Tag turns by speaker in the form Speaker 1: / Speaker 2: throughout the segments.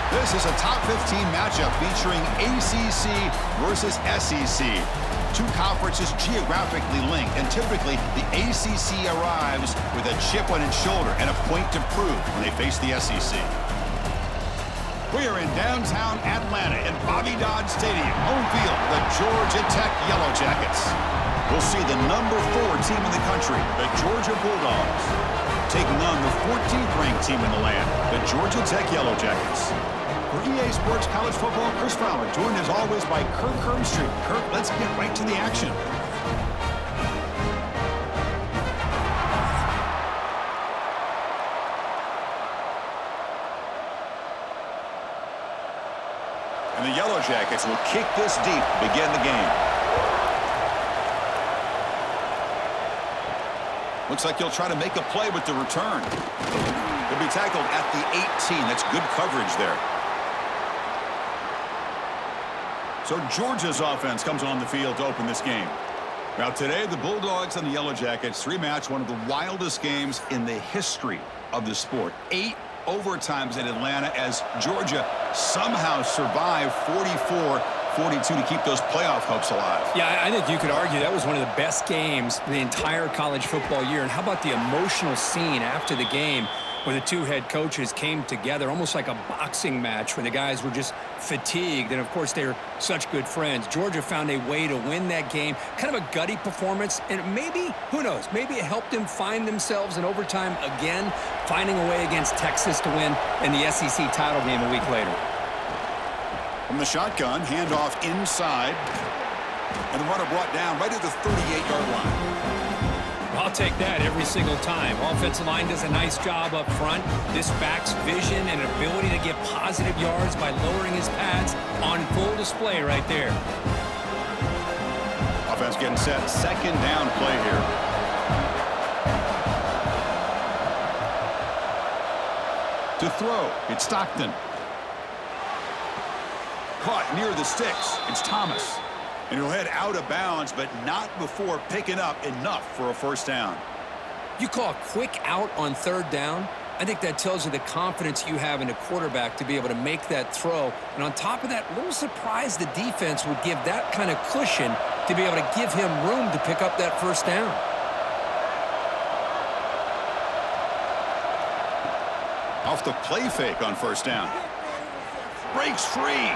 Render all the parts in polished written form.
Speaker 1: This is a top 15 matchup featuring ACC versus SEC. Two conferences geographically linked, and typically the ACC arrives with a chip on its shoulder and a point to prove when they face the SEC. We are in downtown Atlanta at Bobby Dodd Stadium, home field, the Georgia Tech Yellow Jackets. We'll see the number 4 team in the country, the Georgia Bulldogs, taking on the 14th ranked team in the land, the Georgia Tech Yellow Jackets. For EA Sports College Football, Chris Fowler, joined as always by Kirk Hermstreet. Kirk, let's get right to the action. And the Yellow Jackets will kick this deep to begin the game. Looks like he'll try to make a play with the return. He'll be tackled at the 18. That's good coverage there. So Georgia's offense comes on the field to open this game. Now today, the Bulldogs and the Yellow Jackets rematch one of the wildest games in the history of the sport. 8 overtimes in Atlanta as Georgia somehow survived 44-42 to keep those playoff hopes alive.
Speaker 2: Yeah, I think you could argue that was one of the best games in the entire college football year. And how about the emotional scene after the game where the two head coaches came together, almost like a boxing match where the guys were just fatigued. And, of course, they're such good friends. Georgia found a way to win that game. Kind of a gutty performance. And maybe, who knows, maybe it helped them find themselves in overtime again, finding a way against Texas to win in the SEC title game a week later.
Speaker 1: From the shotgun, handoff inside. And the runner brought down right at the 38-yard line.
Speaker 2: I'll take that every single time. Offensive line does a nice job up front. This back's vision and ability to get positive yards by lowering his pads on full display right there.
Speaker 1: Offense getting set. Second down play here. To throw, it's Stockton. Caught near the sticks. It's Thomas. And he'll head out of bounds, but not before picking up enough for a first down.
Speaker 2: You call a quick out on third down? I think that tells you the confidence you have in a quarterback to be able to make that throw. And on top of that, a little surprised the defense would give that kind of cushion to be able to give him room to pick up that first down.
Speaker 1: Off the play fake on first down. Breaks free.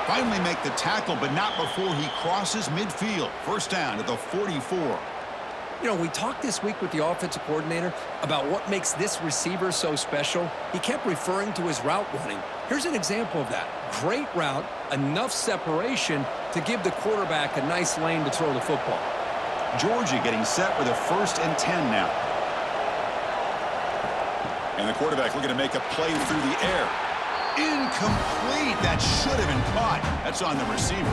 Speaker 1: Finally make the tackle, but not before he crosses midfield. First down at the 44.
Speaker 2: You know, we talked this week with the offensive coordinator about what makes this receiver so special. He kept referring to his route running. Here's an example of that. Great route, enough separation to give the quarterback a nice lane to throw the football.
Speaker 1: Georgia getting set with a 1st and 10 now. And the quarterback looking to make a play through the air. Incomplete. That should have been caught. That's on the receiver.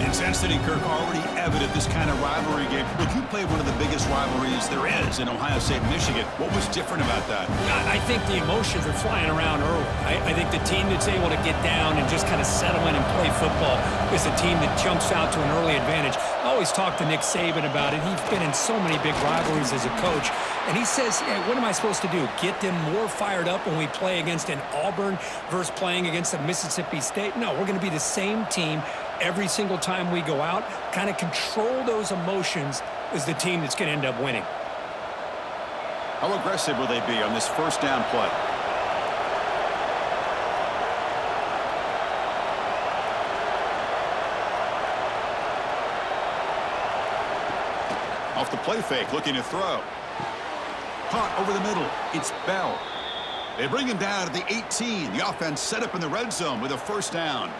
Speaker 1: The intensity, Kirk, already evident this kind of rivalry game. Look, you played one of the biggest rivalries there is in Ohio State, Michigan. What was different about that?
Speaker 2: I think the emotions are flying around early. I think the team that's able to get down and just kind of settle in and play football is the team that jumps out to an early advantage. I always talk to Nick Saban about it. He's been in so many big rivalries as a coach. And he says, hey, what am I supposed to do? Get them more fired up when we play against an Auburn versus playing against a Mississippi State? No, we're going to be the same team every single time we go out. Kind of control those emotions is the team that's going to end up winning.
Speaker 1: How aggressive will they be on this first down play? Off the play fake, looking to throw. Caught over the middle. It's Bell. They bring him down to the 18. The offense set up in the red zone with a first down.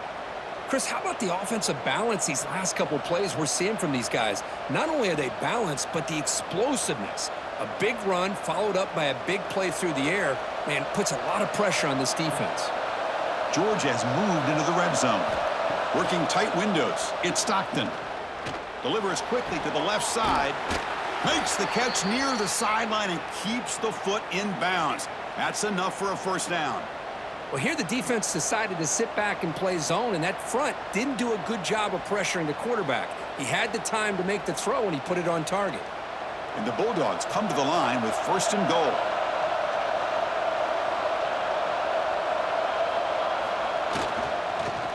Speaker 2: Chris, how about the offensive balance these last couple plays we're seeing from these guys? Not only are they balanced, but the explosiveness. A big run followed up by a big play through the air, man, puts a lot of pressure on this defense.
Speaker 1: Georgia has moved into the red zone. Working tight windows. It's Stockton. Delivers quickly to the left side. Makes the catch near the sideline and keeps the foot in bounds. That's enough for a first down.
Speaker 2: Well, here the defense decided to sit back and play zone, and that front didn't do a good job of pressuring the quarterback. He had the time to make the throw, and he put it on target.
Speaker 1: And the Bulldogs come to the line with 1st and goal.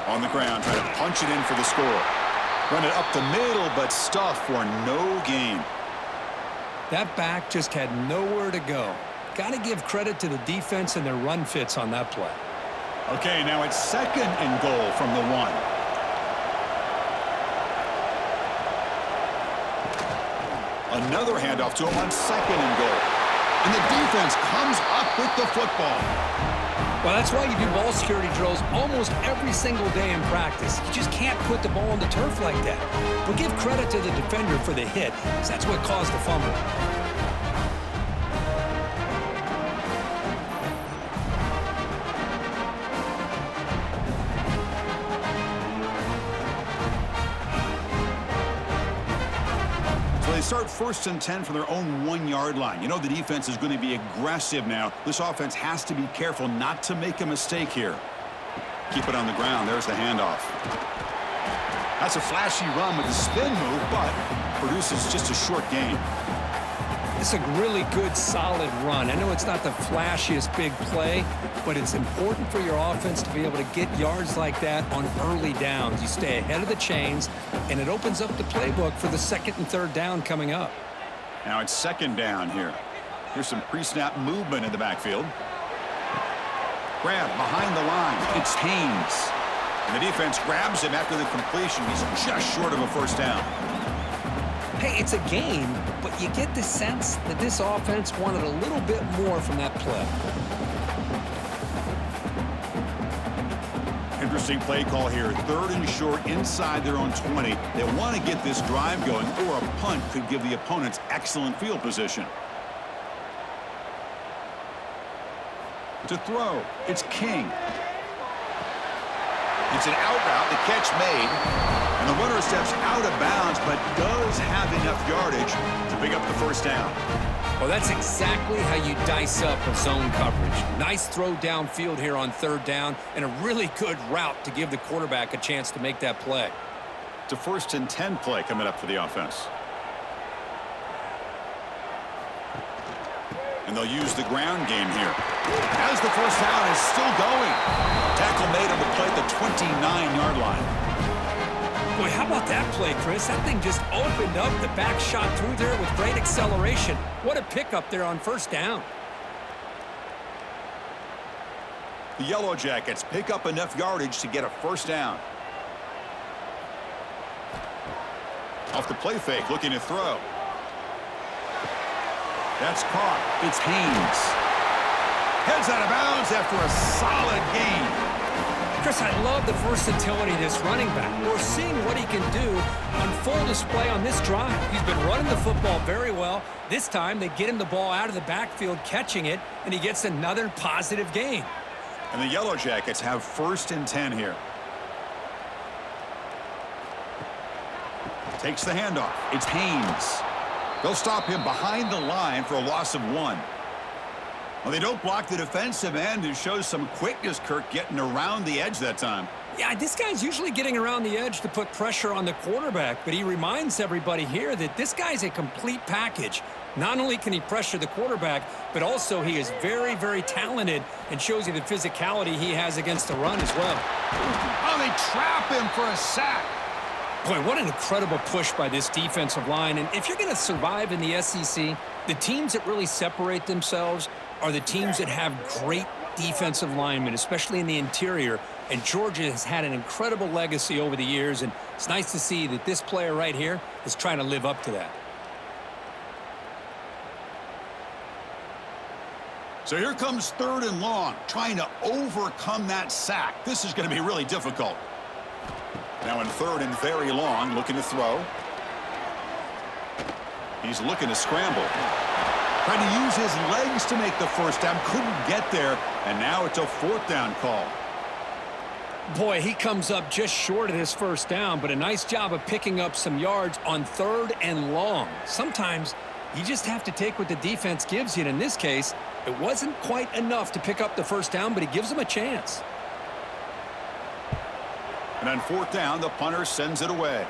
Speaker 1: On the ground, trying to punch it in for the score. Run it up the middle, but stuff for no gain.
Speaker 2: That back just had nowhere to go. Got to give credit to the defense and their run fits on that play.
Speaker 1: Okay, now it's 2nd and goal from the 1. Another handoff to him on 2nd and goal. And the defense comes up with the football.
Speaker 2: Well, that's why you do ball security drills almost every single day in practice. You just can't put the ball on the turf like that. But give credit to the defender for the hit, because that's what caused the fumble.
Speaker 1: They start 1st and 10 from their own 1-yard line. You know the defense is going to be aggressive now. This offense has to be careful not to make a mistake here. Keep it on the ground. There's the handoff. That's a flashy run with the spin move, but produces just a short gain.
Speaker 2: It's a really good, solid run. I know it's not the flashiest big play, but it's important for your offense to be able to get yards like that on early downs. You stay ahead of the chains, and it opens up the playbook for the 2nd and 3rd down coming up.
Speaker 1: Now it's 2nd down here. Here's some pre-snap movement in the backfield. Grab behind the line. It's Haynes. And the defense grabs him after the completion. He's just short of a 1st down.
Speaker 2: Hey, it's a game, but you get the sense that this offense wanted a little bit more from that play.
Speaker 1: Interesting play call here. 3rd and short inside their own 20. They want to get this drive going, or a punt could give the opponents excellent field position. To throw, it's King. It's an out route, the catch made. And the runner steps out of bounds, but does have enough yardage to pick up the 1st down.
Speaker 2: Well, that's exactly how you dice up a zone coverage. Nice throw downfield here on 3rd down, and a really good route to give the quarterback a chance to make that play.
Speaker 1: It's a 1st and 10 play coming up for the offense. And they'll use the ground game here. As the 1st down is still going. Tackle made on the play at the 29-yard line.
Speaker 2: Boy, how about that play, Chris? That thing just opened up. The back shot through there with great acceleration. What a pickup there on 1st down.
Speaker 1: The Yellow Jackets pick up enough yardage to get a 1st down. Off the play fake, looking to throw. That's caught. It's Haynes. Heads out of bounds after a solid gain.
Speaker 2: Chris, I love the versatility of this running back. We're seeing what he can do on full display on this drive. He's been running the football very well. This time, they get him the ball out of the backfield, catching it, and he gets another positive gain.
Speaker 1: And the Yellow Jackets have 1st and 10 here. Takes the handoff. It's Haynes. They'll stop him behind the line for a loss of 1. Well, they don't block the defensive end, who shows some quickness, Kirk, getting around the edge that time.
Speaker 2: Yeah, this guy's usually getting around the edge to put pressure on the quarterback, but he reminds everybody here that this guy's a complete package. Not only can he pressure the quarterback, but also he is very, very talented and shows you the physicality he has against the run as well.
Speaker 1: Oh, they trap him for a sack.
Speaker 2: Boy, what an incredible push by this defensive line. And if you're going to survive in the SEC, the teams that really separate themselves are the teams that have great defensive linemen, especially in the interior. And Georgia has had an incredible legacy over the years, and it's nice to see that this player right here is trying to live up to that.
Speaker 1: So here comes 3rd and long, trying to overcome that sack. This is going to be really difficult. Now in 3rd and very long, looking to throw. He's looking to scramble. Trying to use his legs to make the 1st down. Couldn't get there, and now it's a 4th down call.
Speaker 2: Boy, he comes up just short of his 1st down, but a nice job of picking up some yards on 3rd and long. Sometimes you just have to take what the defense gives you, and in this case, it wasn't quite enough to pick up the 1st down, but he gives him a chance.
Speaker 1: And on 4th down, the punter sends it away.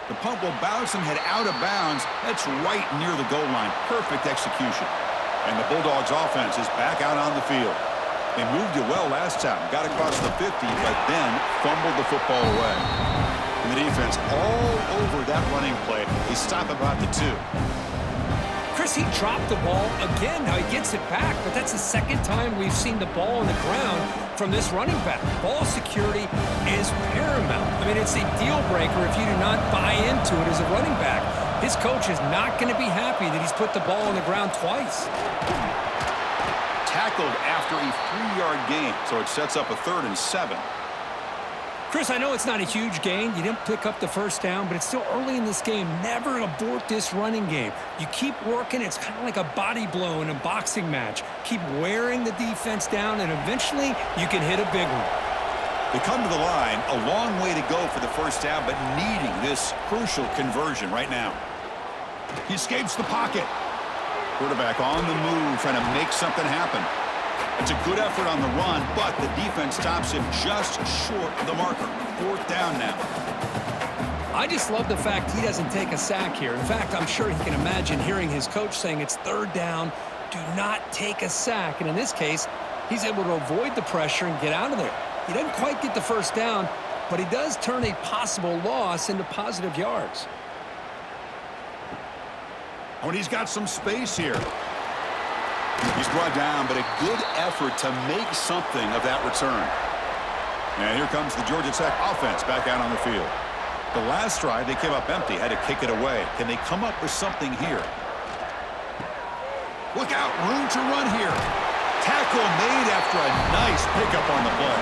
Speaker 1: The punt will bounce and head out of bounds. That's right near the goal line. Perfect execution. And the Bulldogs offense is back out on the field. They moved you well last time. Got across the 50, but then fumbled the football away. And the defense all over that running play. They stop about the 2.
Speaker 2: Chris, he dropped the ball again. Now he gets it back, but that's the second time we've seen the ball on the ground from this running back. Ball security is paramount. I mean, it's a deal breaker if you do not buy into it as a running back. His coach is not going to be happy that he's put the ball on the ground twice.
Speaker 1: Tackled after a 3-yard gain, so it sets up a 3rd and 7.
Speaker 2: Chris, I know it's not a huge gain. You didn't pick up the first down, but it's still early in this game. Never abort this running game. You keep working. It's kind of like a body blow in a boxing match. Keep wearing the defense down, and eventually you can hit a big one.
Speaker 1: They come to the line, a long way to go for the first down, but needing this crucial conversion right now. He escapes the pocket. Quarterback on the move, trying to make something happen. It's a good effort on the run, but the defense stops him just short of the marker. 4th down now.
Speaker 2: I just love the fact he doesn't take a sack here. In fact, I'm sure he can imagine hearing his coach saying it's 3rd down, do not take a sack. And in this case, he's able to avoid the pressure and get out of there. He doesn't quite get the first down, but he does turn a possible loss into positive yards.
Speaker 1: Oh, and he's got some space here. He's brought down, but a good effort to make something of that return. And here comes the Georgia Tech offense back out on the field. The last drive, they came up empty, had to kick it away. Can they come up with something here? Look out, room to run here. Tackle made after a nice pickup on the play.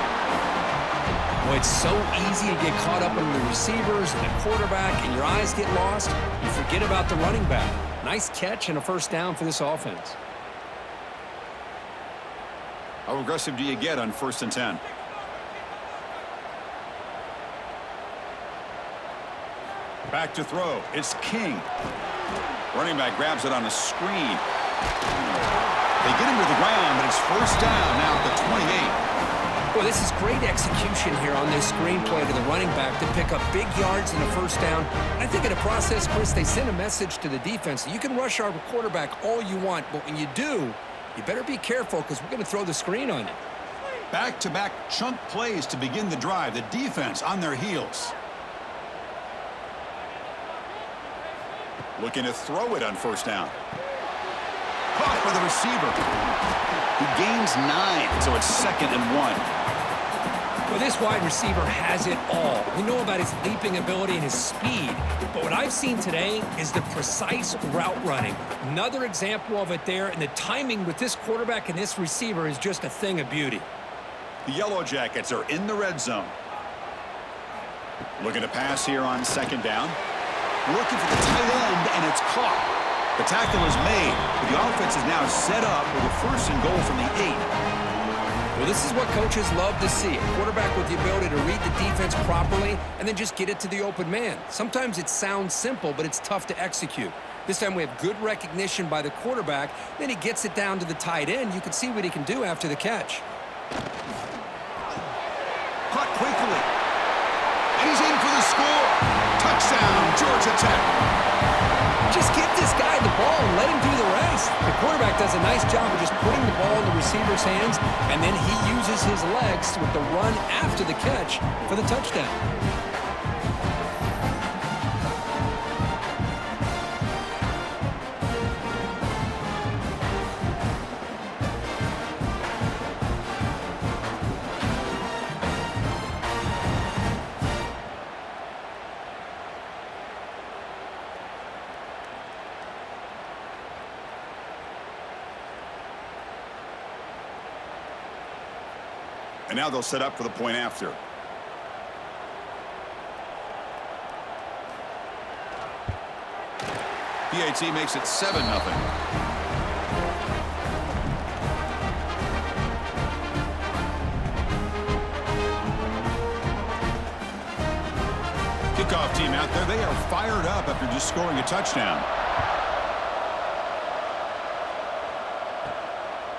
Speaker 2: Well, it's so easy to get caught up in the receivers and the quarterback, and your eyes get lost. You forget about the running back. Nice catch and a first down for this offense.
Speaker 1: How aggressive do you get on 1st and 10? Back to throw. It's King. Running back grabs it on a screen. They get him to the ground, but it's 1st down now at the 28.
Speaker 2: Well, this is great execution here on this screenplay to the running back to pick up big yards in a first down. And I think in the process, Chris, they send a message to the defense. You can rush our quarterback all you want, but when you do, you better be careful because we're going to throw the screen on you.
Speaker 1: Back-to-back chunk plays to begin the drive. The defense on their heels. Looking to throw it on 1st down. Caught by the receiver. He gains 9, so it's 2nd and 1.
Speaker 2: Well, this wide receiver has it all. We know about his leaping ability and his speed, but what I've seen today is the precise route running. Another example of it there, and the timing with this quarterback and this receiver is just a thing of beauty.
Speaker 1: The Yellow Jackets are in the red zone. Looking to pass here on 2nd down. Looking for the tight end, and it's caught. The tackle is made, but the offense is now set up with a 1st and goal from the 8.
Speaker 2: Well, this is what coaches love to see. A quarterback with the ability to read the defense properly and then just get it to the open man. Sometimes it sounds simple, but it's tough to execute. This time we have good recognition by the quarterback. Then he gets it down to the tight end. You can see what he can do after the catch.
Speaker 1: Caught quickly. And he's in for the score. Touchdown, Georgia Tech.
Speaker 2: Just get this guy the ball and let him do the rest. The quarterback does a nice job of just putting the ball in the receiver's hands, and then he uses his legs with the run after the catch for the touchdown.
Speaker 1: And now they'll set up for the point after. PAT makes it 7-0. Kickoff team out there. They are fired up after just scoring a touchdown.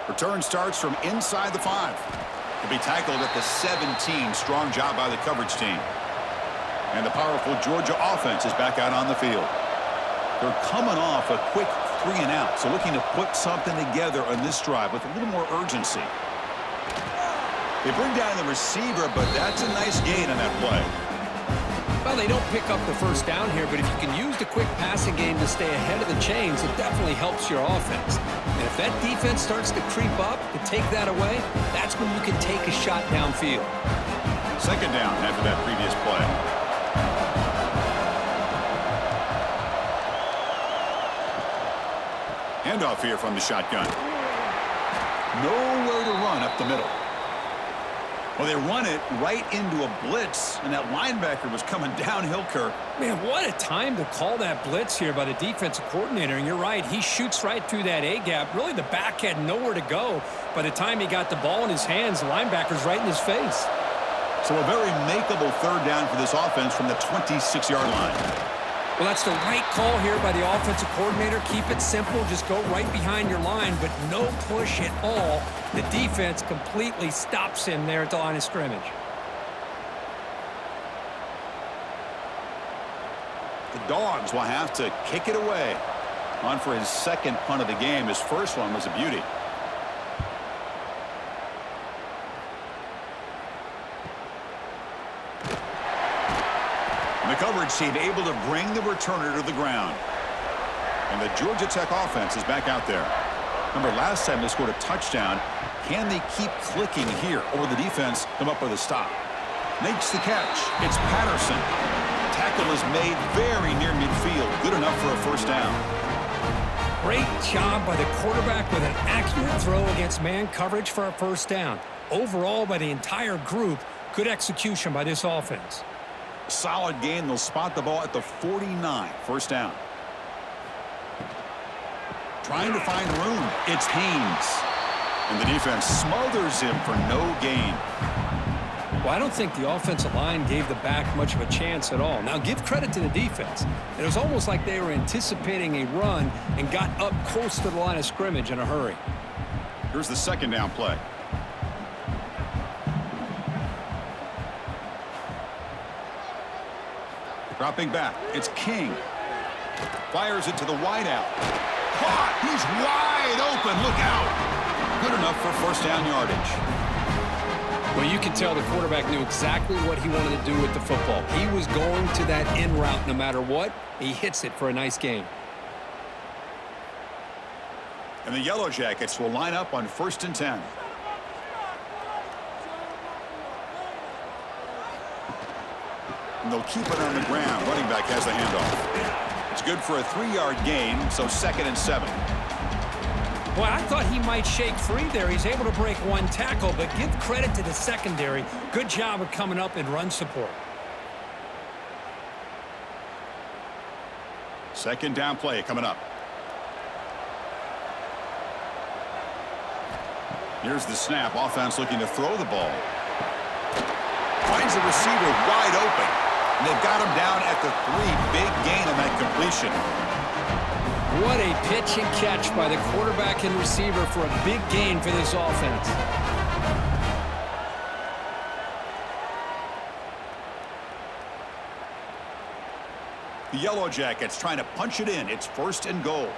Speaker 1: Return starts from inside the 5. To be tackled at the 17. Strong job by the coverage team. And the powerful Georgia offense is back out on the field. They're coming off a quick 3-and-out, so looking to put something together on this drive with a little more urgency. They bring down the receiver, but that's a nice gain on that play.
Speaker 2: Well, they don't pick up the first down here, but if you can use the quick passing game to stay ahead of the chains, it definitely helps your offense. And if that defense starts to creep up to take that away, that's when you can take a shot downfield.
Speaker 1: Second down after that previous play. Handoff here from the shotgun. Nowhere to run up the middle. Well, they run it right into a blitz, and that linebacker was coming downhill, Kirk.
Speaker 2: Man, what a time to call that blitz here by the defensive coordinator. And you're right, he shoots right through that A-gap. Really, the back had nowhere to go. By the time he got the ball in his hands, the linebacker's right in his face.
Speaker 1: So a very makeable third down for this offense from the 26-yard line.
Speaker 2: Well, that's the right call here by the offensive coordinator. Keep it simple. Just go right behind your line, but no push at all. The defense completely stops him there at the line of scrimmage.
Speaker 1: The Dogs will have to kick it away. On for his second punt of the game. His first one was a beauty. And the coverage team able to bring the returner to the ground. And the Georgia Tech offense is back out there. Remember, last time they scored a touchdown. Can they keep clicking here, or the defense come up with a stop? Makes the catch. It's Patterson. Tackle is made very near midfield. Good enough for a first down.
Speaker 2: Great job by the quarterback with an accurate throw against man coverage for a first down. Overall, by the entire group, good execution by this offense.
Speaker 1: Solid game. They'll spot the ball at the 49. First down. Trying to find room. It's Haynes. And the defense smothers him for no gain.
Speaker 2: Well, I don't think the offensive line gave the back much of a chance at all. Now, give credit to the defense. It was almost like they were anticipating a run and got up close to the line of scrimmage in a hurry.
Speaker 1: Here's the second down play. Dropping back. It's King. Fires it to the wideout. Caught. He's wide open. Look out. Good enough for first down yardage.
Speaker 2: Well, you can tell the quarterback knew exactly what he wanted to do with the football. He was going to that in route no matter what. He hits it for a nice gain.
Speaker 1: And the Yellow Jackets will line up on 1st and 10. And they'll keep it on the ground. Running back has the handoff. It's good for a 3-yard gain, so 2nd and 7.
Speaker 2: Well, I thought he might shake free there. He's able to break one tackle, but give credit to the secondary. Good job of coming up in run support.
Speaker 1: Second down play coming up. Here's the snap. Offense looking to throw the ball. Finds the receiver wide open. And they've got him down at the 3. Big gain on that completion.
Speaker 2: What a pitch and catch by the quarterback and receiver for a big gain for this offense.
Speaker 1: The Yellow Jackets trying to punch it in. It's 1st and goal.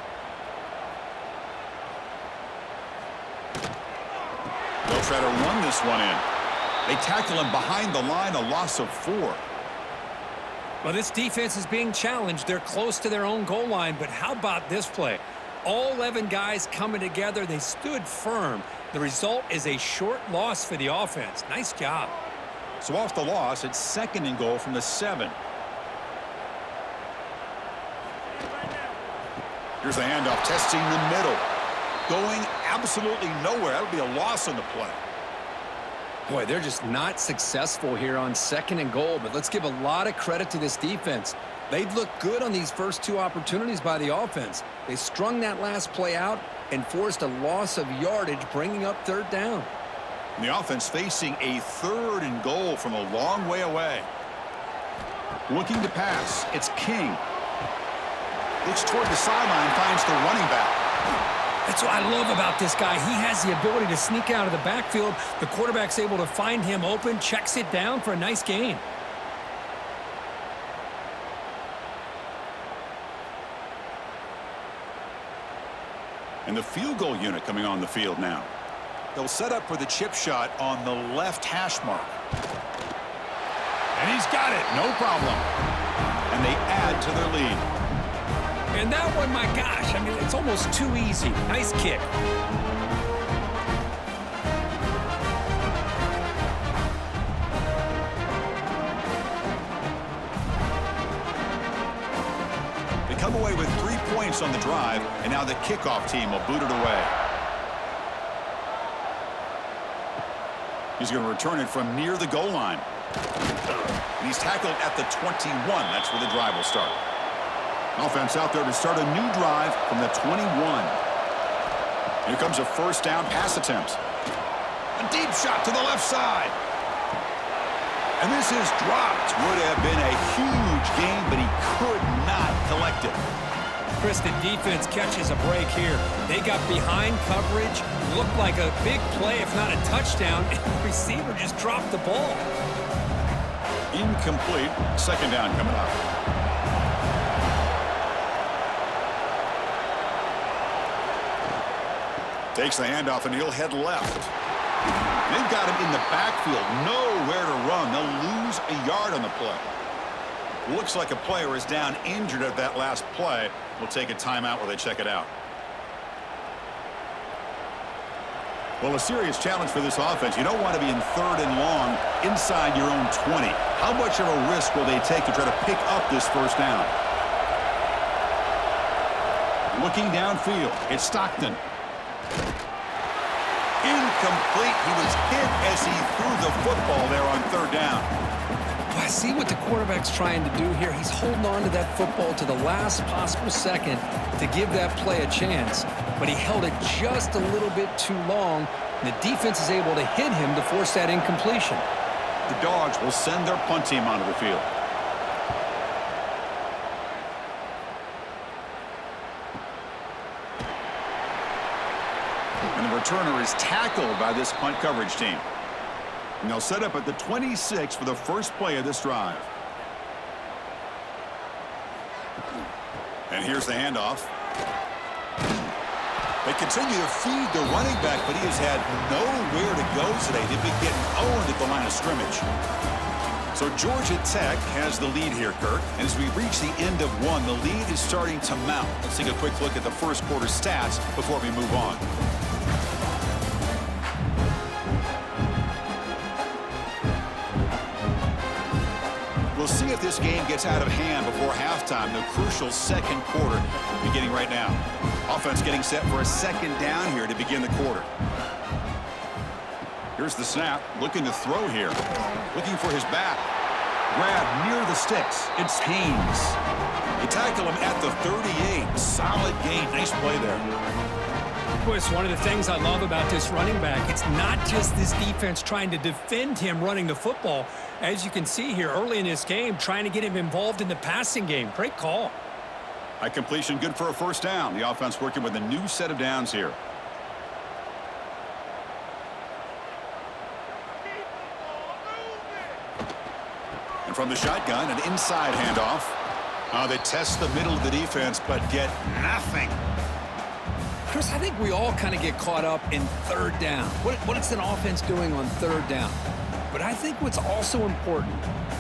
Speaker 1: They'll try to run this one in. They tackle him behind the line, a loss of 4.
Speaker 2: Well, this defense is being challenged. They're close to their own goal line, but how about this play? All 11 guys coming together. They stood firm. The result is a short loss for the offense. Nice job.
Speaker 1: So off the loss, it's 2nd and goal from the 7. Here's the handoff, testing the middle. Going absolutely nowhere. That would be a loss on the play.
Speaker 2: Boy, they're just not successful here on 2nd and goal, but let's give a lot of credit to this defense. They've looked good on these first 2 opportunities by the offense. They strung that last play out and forced a loss of yardage, bringing up 3rd down.
Speaker 1: And the offense facing a 3rd and goal from a long way away. Looking to pass. It's King. Looks toward the sideline, finds the running back.
Speaker 2: That's what I love about this guy. He has the ability to sneak out of the backfield. The quarterback's able to find him open, checks it down for a nice gain. And the field goal unit coming on the field now.
Speaker 1: They'll set up for the chip shot on the left hash mark. And he's got it, no problem. And they add to their lead.
Speaker 2: And that one, my gosh, I mean, it's almost too easy. Nice kick.
Speaker 1: They come away with 3 points on the drive, and now the kickoff team will boot it away. He's going to return it from near the goal line. And he's tackled at the 21. That's where the drive will start. Offense out there to start a new drive from the 21. Here comes a first down pass attempt. A deep shot to the left side. And this is dropped. Would have been a huge gain, but he could not collect it.
Speaker 2: Chris, the defense catches a break here. They got behind coverage, looked like a big play, if not a touchdown, and the receiver just dropped the ball.
Speaker 1: Incomplete. Second down coming up. Takes the handoff, and he'll head left. They've got him in the backfield. Nowhere to run. They'll lose a yard on the play. Looks like a player is down injured at that last play. We'll take a timeout while they check it out. Well, a serious challenge for this offense. You don't want to be in third and long inside your own 20. How much of a risk will they take to try to pick up this first down? Looking downfield, it's Stockton. Incomplete. He was hit as he threw the football there on third down.
Speaker 2: I see what the quarterback's trying to do here. He's holding on to that football to the last possible second to give that play a chance. But he held it just a little bit too long. And the defense is able to hit him to force that incompletion.
Speaker 1: The Dogs will send their punt team onto the field. And the returner is tackled by this punt coverage team. And they'll set up at the 26 for the first play of this drive. And here's the handoff. They continue to feed the running back, but he has had nowhere to go today. They've been getting owned at the line of scrimmage. So Georgia Tech has the lead here, Kirk. And as we reach the end of one, the lead is starting to mount. Let's take a quick look at the first quarter stats before we move on. We'll see if this game gets out of hand before halftime, the crucial second quarter beginning right now. Offense getting set for a second down here to begin the quarter. Here's the snap, looking to throw here. Looking for his back. Grab near the sticks. It's Haynes. They tackle him at the 38. Solid gain. Nice play there.
Speaker 2: It's one of the things I love about this running back. It's not just this defense trying to defend him running the football. As you can see here early in this game, trying to get him involved in the passing game. Great call.
Speaker 1: High completion, good for a first down. The offense working with a new set of downs here. And from the shotgun, an inside handoff. They test the middle of the defense, but get nothing.
Speaker 2: Chris, I think we all kind of get caught up in third down. What is an offense doing on third down? But I think what's also important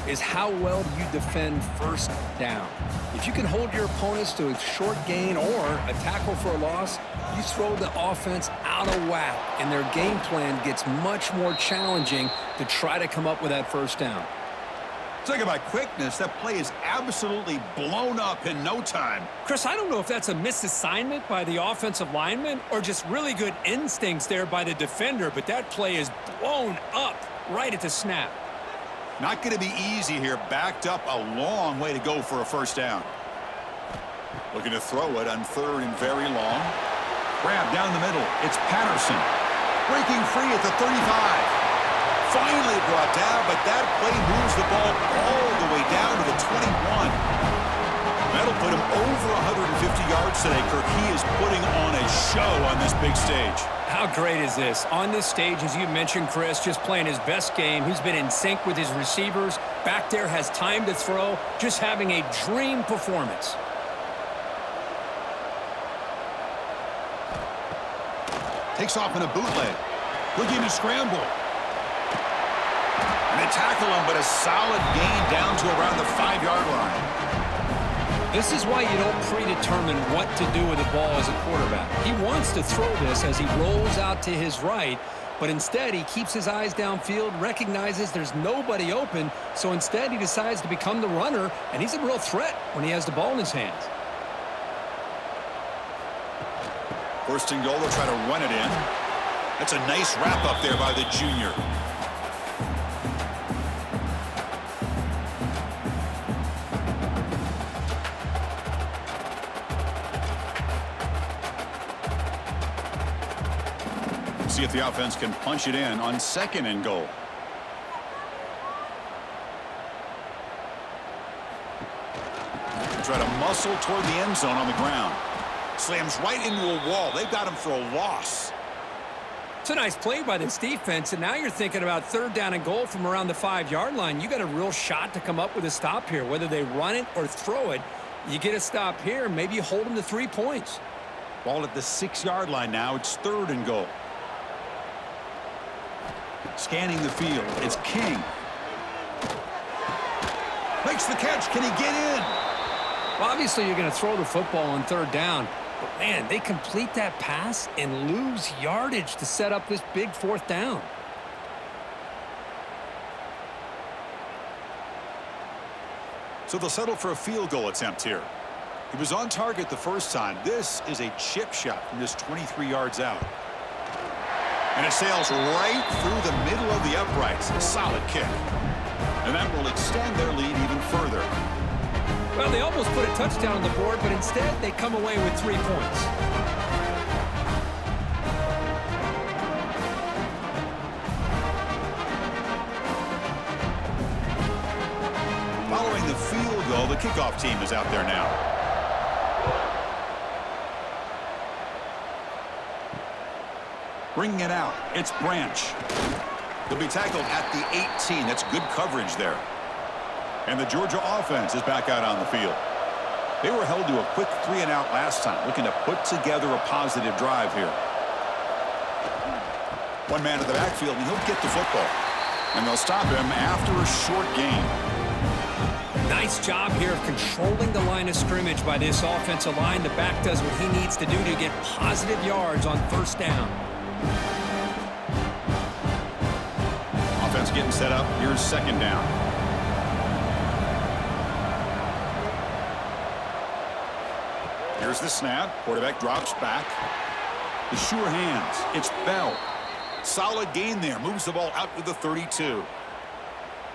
Speaker 2: is how well do you defend first down. If you can hold your opponents to a short gain or a tackle for a loss, you throw the offense out of whack, and their game plan gets much more challenging to try to come up with that first down.
Speaker 1: Talking about quickness, that play is absolutely blown up in no time.
Speaker 2: Chris, I don't know if that's a misassignment by the offensive lineman or just really good instincts there by the defender, but that play is blown up right at the snap.
Speaker 1: Not going to be easy here. Backed up a long way to go for a first down. Looking to throw it on third and very long. Grab down the middle. It's Patterson. Breaking free at the 35. Finally brought down, but that play moves the ball all the way down to the 21. That'll put him over 150 yards today, Kirk. He is putting on a show on this big stage.
Speaker 2: How great is this? On this stage, as you mentioned, Chris, just playing his best game. He's been in sync with his receivers. Back there, has time to throw. Just having a dream performance.
Speaker 1: Takes off in a bootleg. Looking to scramble. And they tackle him, but a solid gain down to around the 5-yard line.
Speaker 2: This is why you don't predetermine what to do with the ball as a quarterback. He wants to throw this as he rolls out to his right, but instead he keeps his eyes downfield, recognizes there's nobody open, so instead he decides to become the runner, and he's a real threat when he has the ball in his hands.
Speaker 1: First and goal, they'll try to run it in. That's a nice wrap up there by the junior. See if the offense can punch it in on second and goal. Try to muscle toward the end zone on the ground. Slams right into a wall. They've got him for a loss.
Speaker 2: It's a nice play by this defense, and now you're thinking about third down and goal from around the 5-yard line. You got a real shot to come up with a stop here. Whether they run it or throw it, you get a stop here, maybe you hold them to 3 points.
Speaker 1: Ball at the 6-yard line now. It's third and goal. Scanning the field. It's King. Makes the catch. Can he get in?
Speaker 2: Well, obviously you're going to throw the football on third down. But, man, they complete that pass and lose yardage to set up this big fourth down.
Speaker 1: So they'll settle for a field goal attempt here. He was on target the first time. This is a chip shot from just 23 yards out. And it sails right through the middle of the uprights. A solid kick. And that will extend their lead even further.
Speaker 2: Well, they almost put a touchdown on the board, but instead they come away with 3 points.
Speaker 1: Following the field goal, the kickoff team is out there now. Bringing it out, it's Branch. They'll be tackled at the 18. That's good coverage there. And the Georgia offense is back out on the field. They were held to a quick 3-and-out last time, looking to put together a positive drive here. One man at the backfield, and he'll get the football. And they'll stop him after a short gain.
Speaker 2: Nice job here of controlling the line of scrimmage by this offensive line. The back does what he needs to do to get positive yards on first down.
Speaker 1: Offense getting set up. Here's second down. Here's the snap. Quarterback drops back. The sure hands. It's Bell. Solid gain there. Moves the ball out to the 32.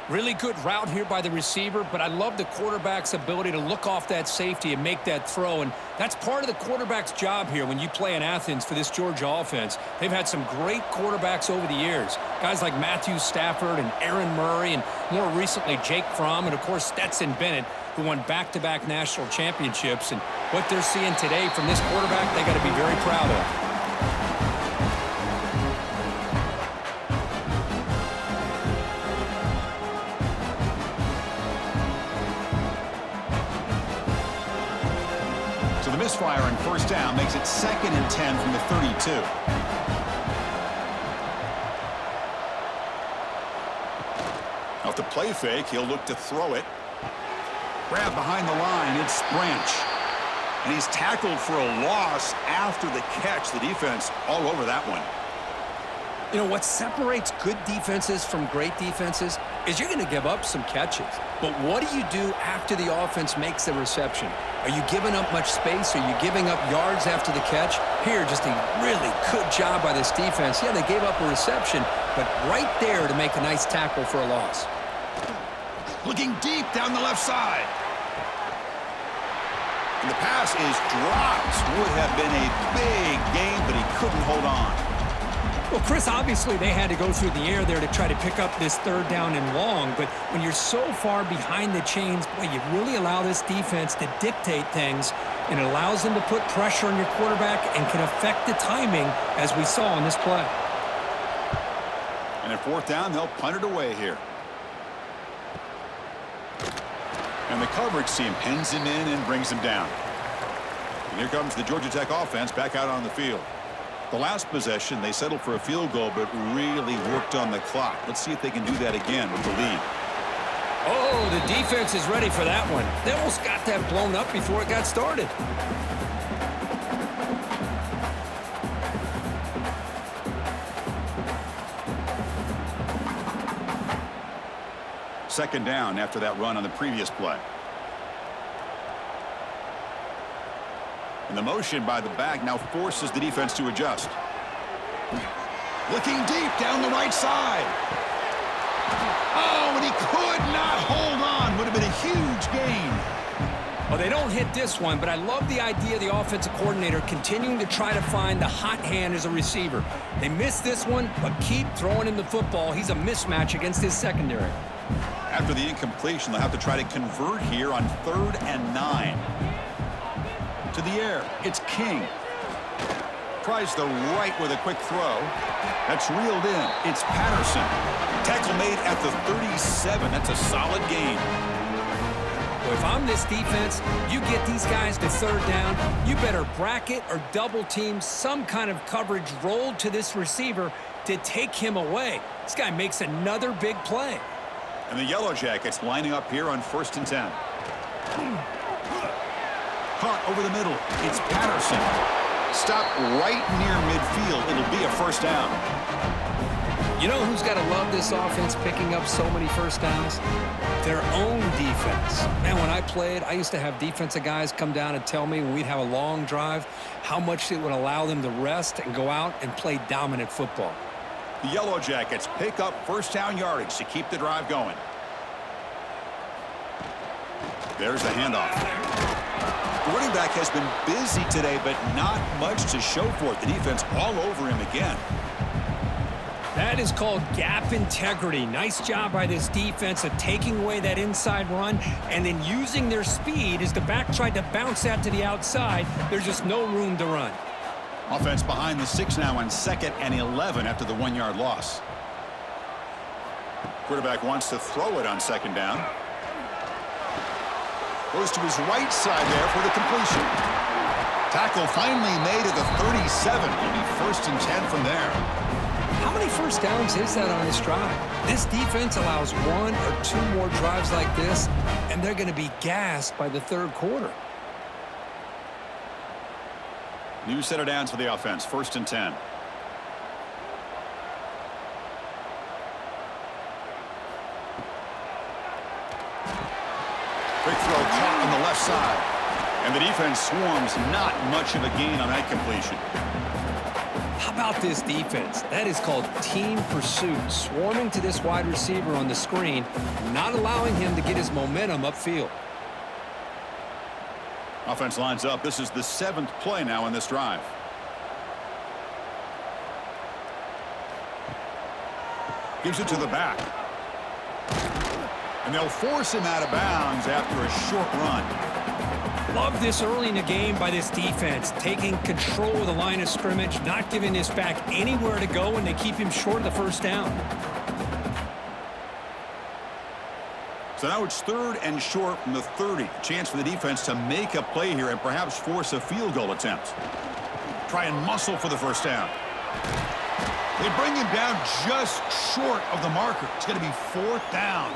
Speaker 2: Really good route here by the receiver, but I love the quarterback's ability to look off that safety and make that throw, and that's part of the quarterback's job here when you play in Athens for this Georgia offense. They've had some great quarterbacks over the years, guys like Matthew Stafford and Aaron Murray, and more recently Jake Fromm, and of course Stetson Bennett, who won back-to-back national championships. And what they're seeing today from this quarterback, they got to be very proud of.
Speaker 1: Misfire and first down makes it 2nd and 10 from the 32. Off the play fake, he'll look to throw it. Grab behind the line, it's Branch. And he's tackled for a loss after the catch. The defense all over that one.
Speaker 2: You know, what separates good defenses from great defenses is you're going to give up some catches. But what do you do after the offense makes the reception? Are you giving up much space? Are you giving up yards after the catch? Here, just a really good job by this defense. Yeah, they gave up a reception, but right there to make a nice tackle for a loss.
Speaker 1: Looking deep down the left side. And the pass is dropped. Would have been a big gain, but he couldn't hold on.
Speaker 2: Well, Chris, obviously they had to go through the air there to try to pick up this third down and long, but when you're so far behind the chains, boy, you really allow this defense to dictate things, and it allows them to put pressure on your quarterback and can affect the timing, as we saw on this play.
Speaker 1: And at fourth down, they'll punt it away here. And the coverage team pins him in and brings him down. And here comes the Georgia Tech offense back out on the field. The last possession, they settled for a field goal, but really worked on the clock. Let's see if they can do that again with the lead.
Speaker 2: Oh, the defense is ready for that one. They almost got that blown up before it got started.
Speaker 1: Second down after that run on the previous play. And the motion by the back now forces the defense to adjust. Looking deep down the right side. Oh, and he could not hold on. Would have been a huge gain.
Speaker 2: Well, they don't hit this one, but I love the idea of the offensive coordinator continuing to try to find the hot hand as a receiver. They missed this one, but keep throwing him the football. He's a mismatch against his secondary.
Speaker 1: After the incompletion, they'll have to try to convert here on 3rd and 9. To the air, it's King. Tries the right with a quick throw. That's reeled in. It's Patterson. Tackle made at the 37. That's a solid gain.
Speaker 2: Well, if I'm this defense, you get these guys to 3rd down, you better bracket or double team some kind of coverage rolled to this receiver to take him away. This guy makes another big play.
Speaker 1: And the Yellow Jackets lining up here on 1st and 10. Caught over the middle. It's Patterson. Stopped right near midfield. It'll be a 1st down.
Speaker 2: You know who's got to love this offense picking up so many 1st downs? Their own defense. Man, when I played, I used to have defensive guys come down and tell me when we'd have a long drive how much it would allow them to rest and go out and play dominant football.
Speaker 1: The Yellow Jackets pick up 1st down yardage to keep the drive going. There's the handoff. The running back has been busy today, but not much to show for it. The defense all over him again.
Speaker 2: That is called gap integrity. Nice job by this defense of taking away that inside run and then using their speed as the back tried to bounce that to the outside. There's just no room to run.
Speaker 1: Offense behind the 6 now on 2nd and 11 after the 1-yard loss. Quarterback wants to throw it on 2nd down. Goes to his right side there for the completion. Tackle finally made at the 37. It'll be 1st and 10 from there.
Speaker 2: How many 1st downs is that on this drive? This defense allows 1 or 2 more drives like this, and they're going to be gassed by the 3rd quarter.
Speaker 1: New set of downs for the offense. 1st and 10. Quick throw caught on the left side. And the defense swarms. Not much of a gain on that completion.
Speaker 2: How about this defense? That is called team pursuit. Swarming to this wide receiver on the screen, not allowing him to get his momentum upfield.
Speaker 1: Offense lines up. This is the 7th play now in this drive. Gives it to the back. And they'll force him out of bounds after a short run.
Speaker 2: Love this early in the game by this defense, taking control of the line of scrimmage, not giving this back anywhere to go, and they keep him short of the 1st down.
Speaker 1: So now it's 3rd and short from the 30. Chance for the defense to make a play here and perhaps force a field goal attempt. Try and muscle for the 1st down. They bring him down just short of the marker. It's going to be 4th down.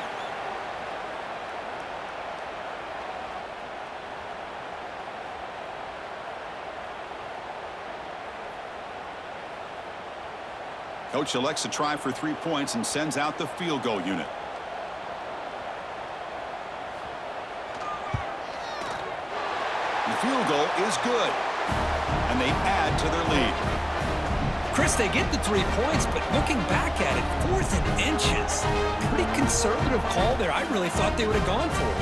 Speaker 1: Coach elects to try for 3 points and sends out the field goal unit. The field goal is good. And they add to their lead.
Speaker 2: Chris, they get the 3 points, but looking back at it, 4th and inches. Pretty conservative call there. I really thought they would have gone for it.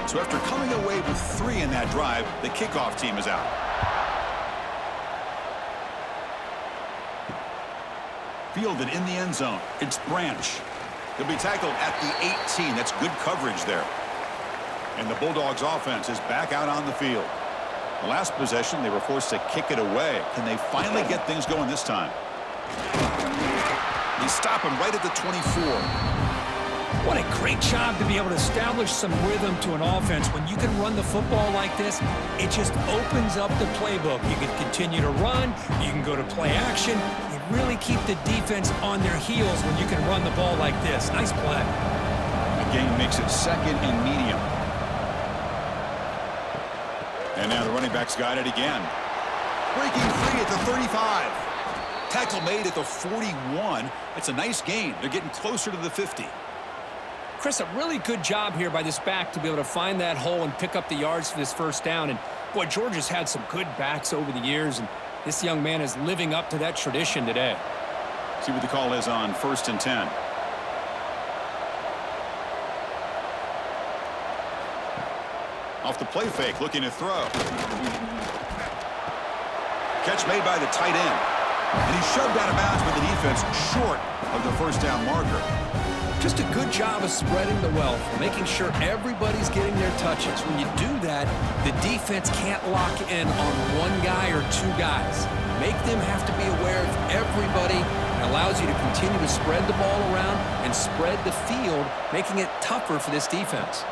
Speaker 1: So after coming away with 3 in that drive, the kickoff team is out. Fielded in the end zone. It's Branch. He'll be tackled at the 18. That's good coverage there. And the Bulldogs offense is back out on the field. The last possession, they were forced to kick it away. Can they finally get things going this time? They stop him right at the 24.
Speaker 2: What a great job to be able to establish some rhythm to an offense. When you can run the football like this, it just opens up the playbook. You can continue to run. You can go to play action. You really keep the defense on their heels when you can run the ball like this. Nice play.
Speaker 1: The game makes it 2nd and medium. And now the running back's got it again. Breaking free at the 35. Tackle made at the 41. It's a nice gain. They're getting closer to the 50.
Speaker 2: Chris, a really good job here by this back to be able to find that hole and pick up the yards for this first down. And, boy, Georgia's had some good backs over the years, and this young man is living up to that tradition today.
Speaker 1: See what the call is on 1st and 10. Off the play fake, looking to throw. Catch made by the tight end. And he shoved out of bounds with the defense short of the first down marker.
Speaker 2: Just a good job of spreading the wealth, making sure everybody's getting their touches. When you do that, the defense can't lock in on one guy or two guys. Make them have to be aware of everybody. It allows you to continue to spread the ball around and spread the field, making it tougher for this defense.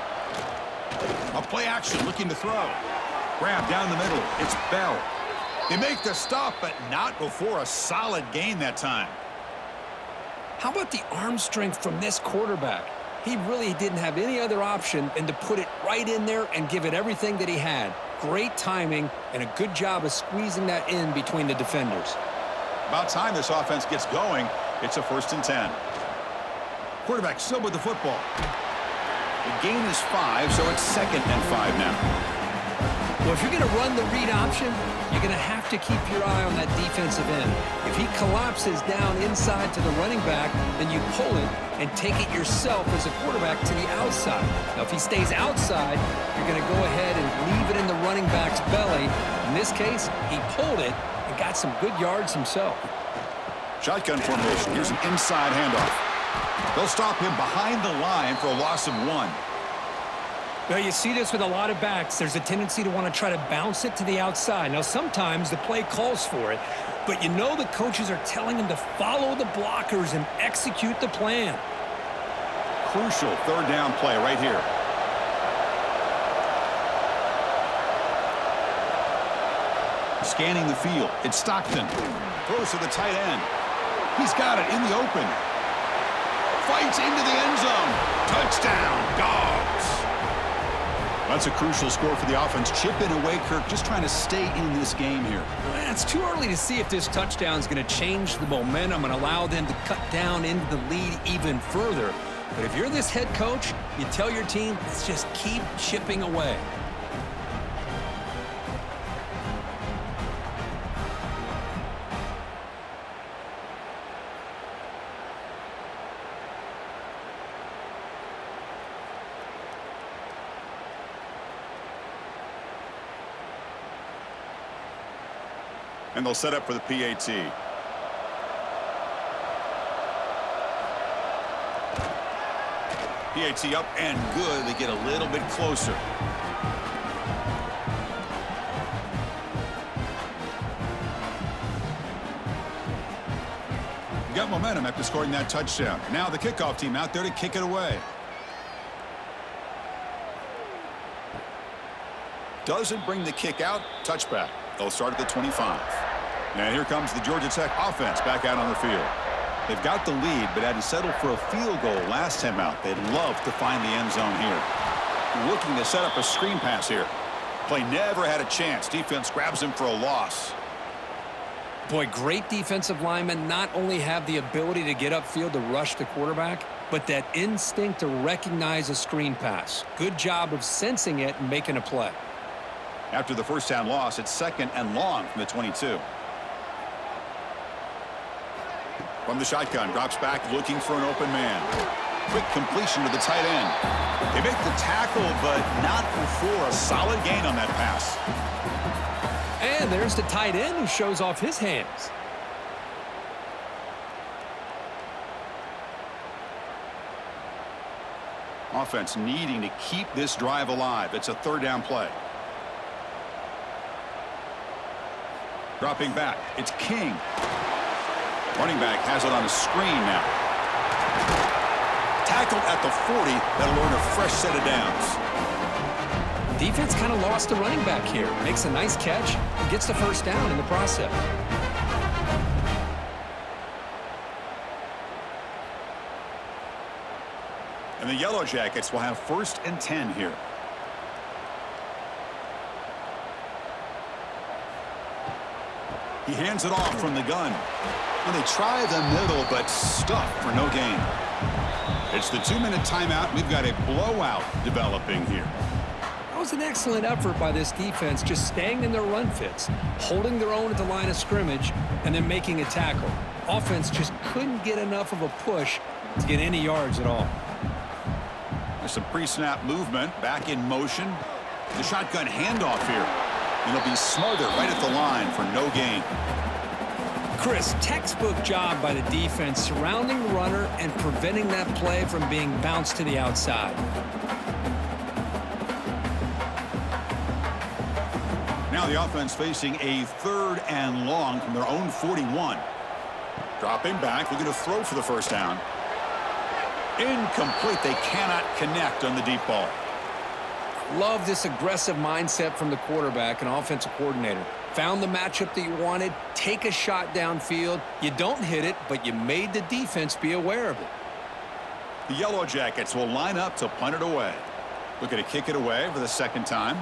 Speaker 1: A play action, looking to throw. Grab down the middle. It's Bell. They make the stop, but not before a solid gain that time.
Speaker 2: How about the arm strength from this quarterback? He really didn't have any other option than to put it right in there and give it everything that he had. Great timing and a good job of squeezing that in between the defenders.
Speaker 1: About time this offense gets going. It's a 1st and 10. Quarterback still with the football. The gain is 5, so it's 2nd and 5 now.
Speaker 2: Well, if you're going to run the read option, you're going to have to keep your eye on that defensive end. If he collapses down inside to the running back, then you pull it and take it yourself as a quarterback to the outside. Now, if he stays outside, you're going to go ahead and leave it in the running back's belly. In this case, he pulled it and got some good yards himself.
Speaker 1: Shotgun formation. Here's an inside handoff. They'll stop him behind the line for a loss of 1.
Speaker 2: Well, you see this with a lot of backs. There's a tendency to want to try to bounce it to the outside. Now, sometimes the play calls for it, but you know the coaches are telling them to follow the blockers and execute the plan.
Speaker 1: Crucial 3rd down play right here. Scanning the field. It's Stockton. Throws to the tight end. He's got it in the open. Fights into the end zone. Touchdown, Dogs. That's a crucial score for the offense. Chipping away, Kirk, just trying to stay in this game here.
Speaker 2: It's too early to see if this touchdown is going to change the momentum and allow them to cut down into the lead even further. But if you're this head coach, you tell your team, let's just keep chipping away.
Speaker 1: And they'll set up for the PAT. PAT up and good. They get a little bit closer. Got momentum after scoring that touchdown. Now the kickoff team out there to kick it away. Doesn't bring the kick out. Touchback. They'll start at the 25. And here comes the Georgia Tech offense back out on the field. They've got the lead, but had to settle for a field goal last time out. They'd love to find the end zone here. Looking to set up a screen pass here. Play never had a chance. Defense grabs him for a loss.
Speaker 2: Boy, great defensive linemen not only have the ability to get upfield to rush the quarterback, but that instinct to recognize a screen pass. Good job of sensing it and making a play.
Speaker 1: After the first down loss, it's 2nd and long from the 22. From the shotgun, drops back looking for an open man. Quick completion to the tight end. They make the tackle, but not before a solid gain on that pass.
Speaker 2: And there's the tight end who shows off his hands.
Speaker 1: Offense needing to keep this drive alive. It's a 3rd down play. Dropping back, it's King. Running back has it on a screen now. Tackled at the 40. That'll earn a fresh set of downs.
Speaker 2: Defense kind of lost the running back here. Makes a nice catch and gets the first down in the process.
Speaker 1: And the Yellow Jackets will have 1st and 10 here. He hands it off from the gun. And they try the middle, but stuffed for no gain. It's the 2-minute timeout. We've got a blowout developing here.
Speaker 2: That was an excellent effort by this defense, just staying in their run fits, holding their own at the line of scrimmage, and then making a tackle. Offense just couldn't get enough of a push to get any yards at all.
Speaker 1: There's some pre-snap movement, back in motion. The shotgun handoff here. And it'll be smothered right at the line for no gain.
Speaker 2: Chris, textbook job by the defense surrounding the runner and preventing that play from being bounced to the outside.
Speaker 1: Now the offense facing a 3rd and long from their own 41. Dropping back, looking to throw for the first down. Incomplete. They cannot connect on the deep ball.
Speaker 2: Love this aggressive mindset from the quarterback and offensive coordinator. Found the matchup that you wanted, take a shot downfield. You don't hit it, but you made the defense be aware of it.
Speaker 1: The Yellow Jackets will line up to punt it away. Looking to kick it away for the 2nd time.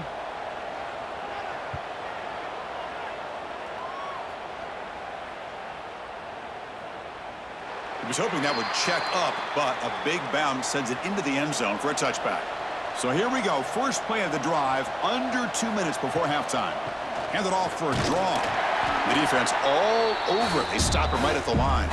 Speaker 1: He was hoping that would check up, but a big bounce sends it into the end zone for a touchback. So here we go. First play of the drive, under 2 minutes before halftime. Hand it off for a draw. The defense all over it. They stop him right at the line.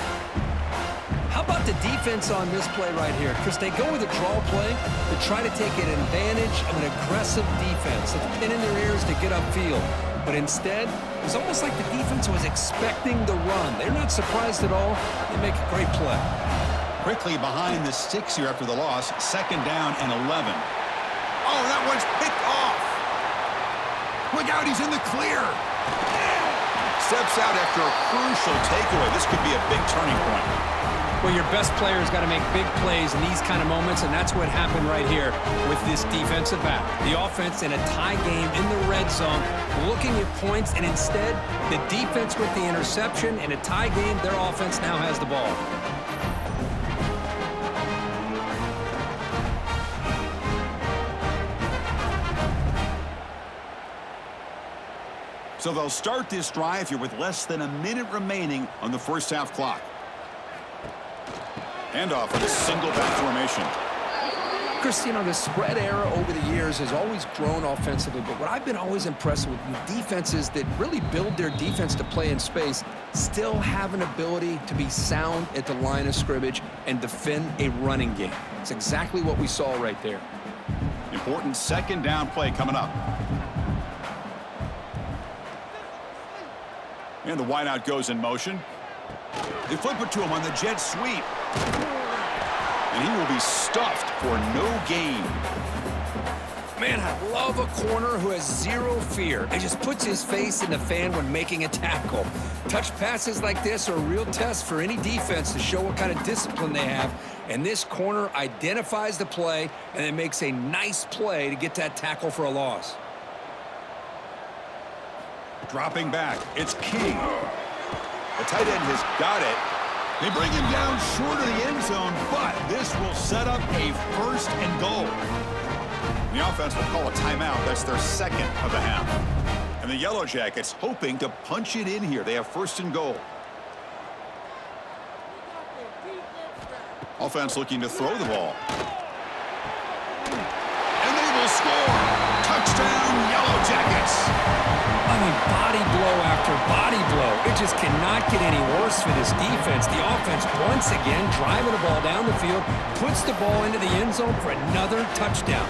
Speaker 2: How about the defense on this play right here? Chris, they go with a draw play to try to take an advantage of an aggressive defense. It's a pin in their ears to get upfield. But instead, it was almost like the defense was expecting the run. They're not surprised at all. They make a great play.
Speaker 1: Quickly behind the sticks here after the loss. 2nd down and 11. Oh, that one's picked off. Look out, he's in the clear. Steps out after a crucial takeaway. This could be a big turning point.
Speaker 2: Well, your best player's got to make big plays in these kind of moments, and that's what happened right here with this defensive back. The offense in a tie game in the red zone, looking at points, and instead, the defense with the interception. In a tie game, their offense now has the ball.
Speaker 1: So they'll start this drive here with less than a minute remaining on the first half clock. Handoff in a single back formation.
Speaker 2: Chris, you know, the spread era over the years has always grown offensively, but what I've been always impressed with defenses that really build their defense to play in space still have an ability to be sound at the line of scrimmage and defend a running game. It's exactly what we saw right there.
Speaker 1: Important 2nd down play coming up. And the wideout goes in motion. They flip it to him on the jet sweep. And he will be stuffed for no gain.
Speaker 2: Man, I love a corner who has zero fear and just puts his face in the fan when making a tackle. Touch passes like this are a real test for any defense to show what kind of discipline they have. And this corner identifies the play and then makes a nice play to get that tackle for a loss.
Speaker 1: Dropping back, it's King. The tight end has got it. They bring him down short of the end zone, but this will set up a 1st and goal. The offense will call a timeout. That's their 2nd of the half. And the Yellow Jackets hoping to punch it in here. They have 1st and goal. Offense looking to throw the ball. And they will score. Touchdown, Yellow Jackets.
Speaker 2: I mean, body blow after body blow. It just cannot get any worse for this defense. The offense, once again, driving the ball down the field, puts the ball into the end zone for another touchdown.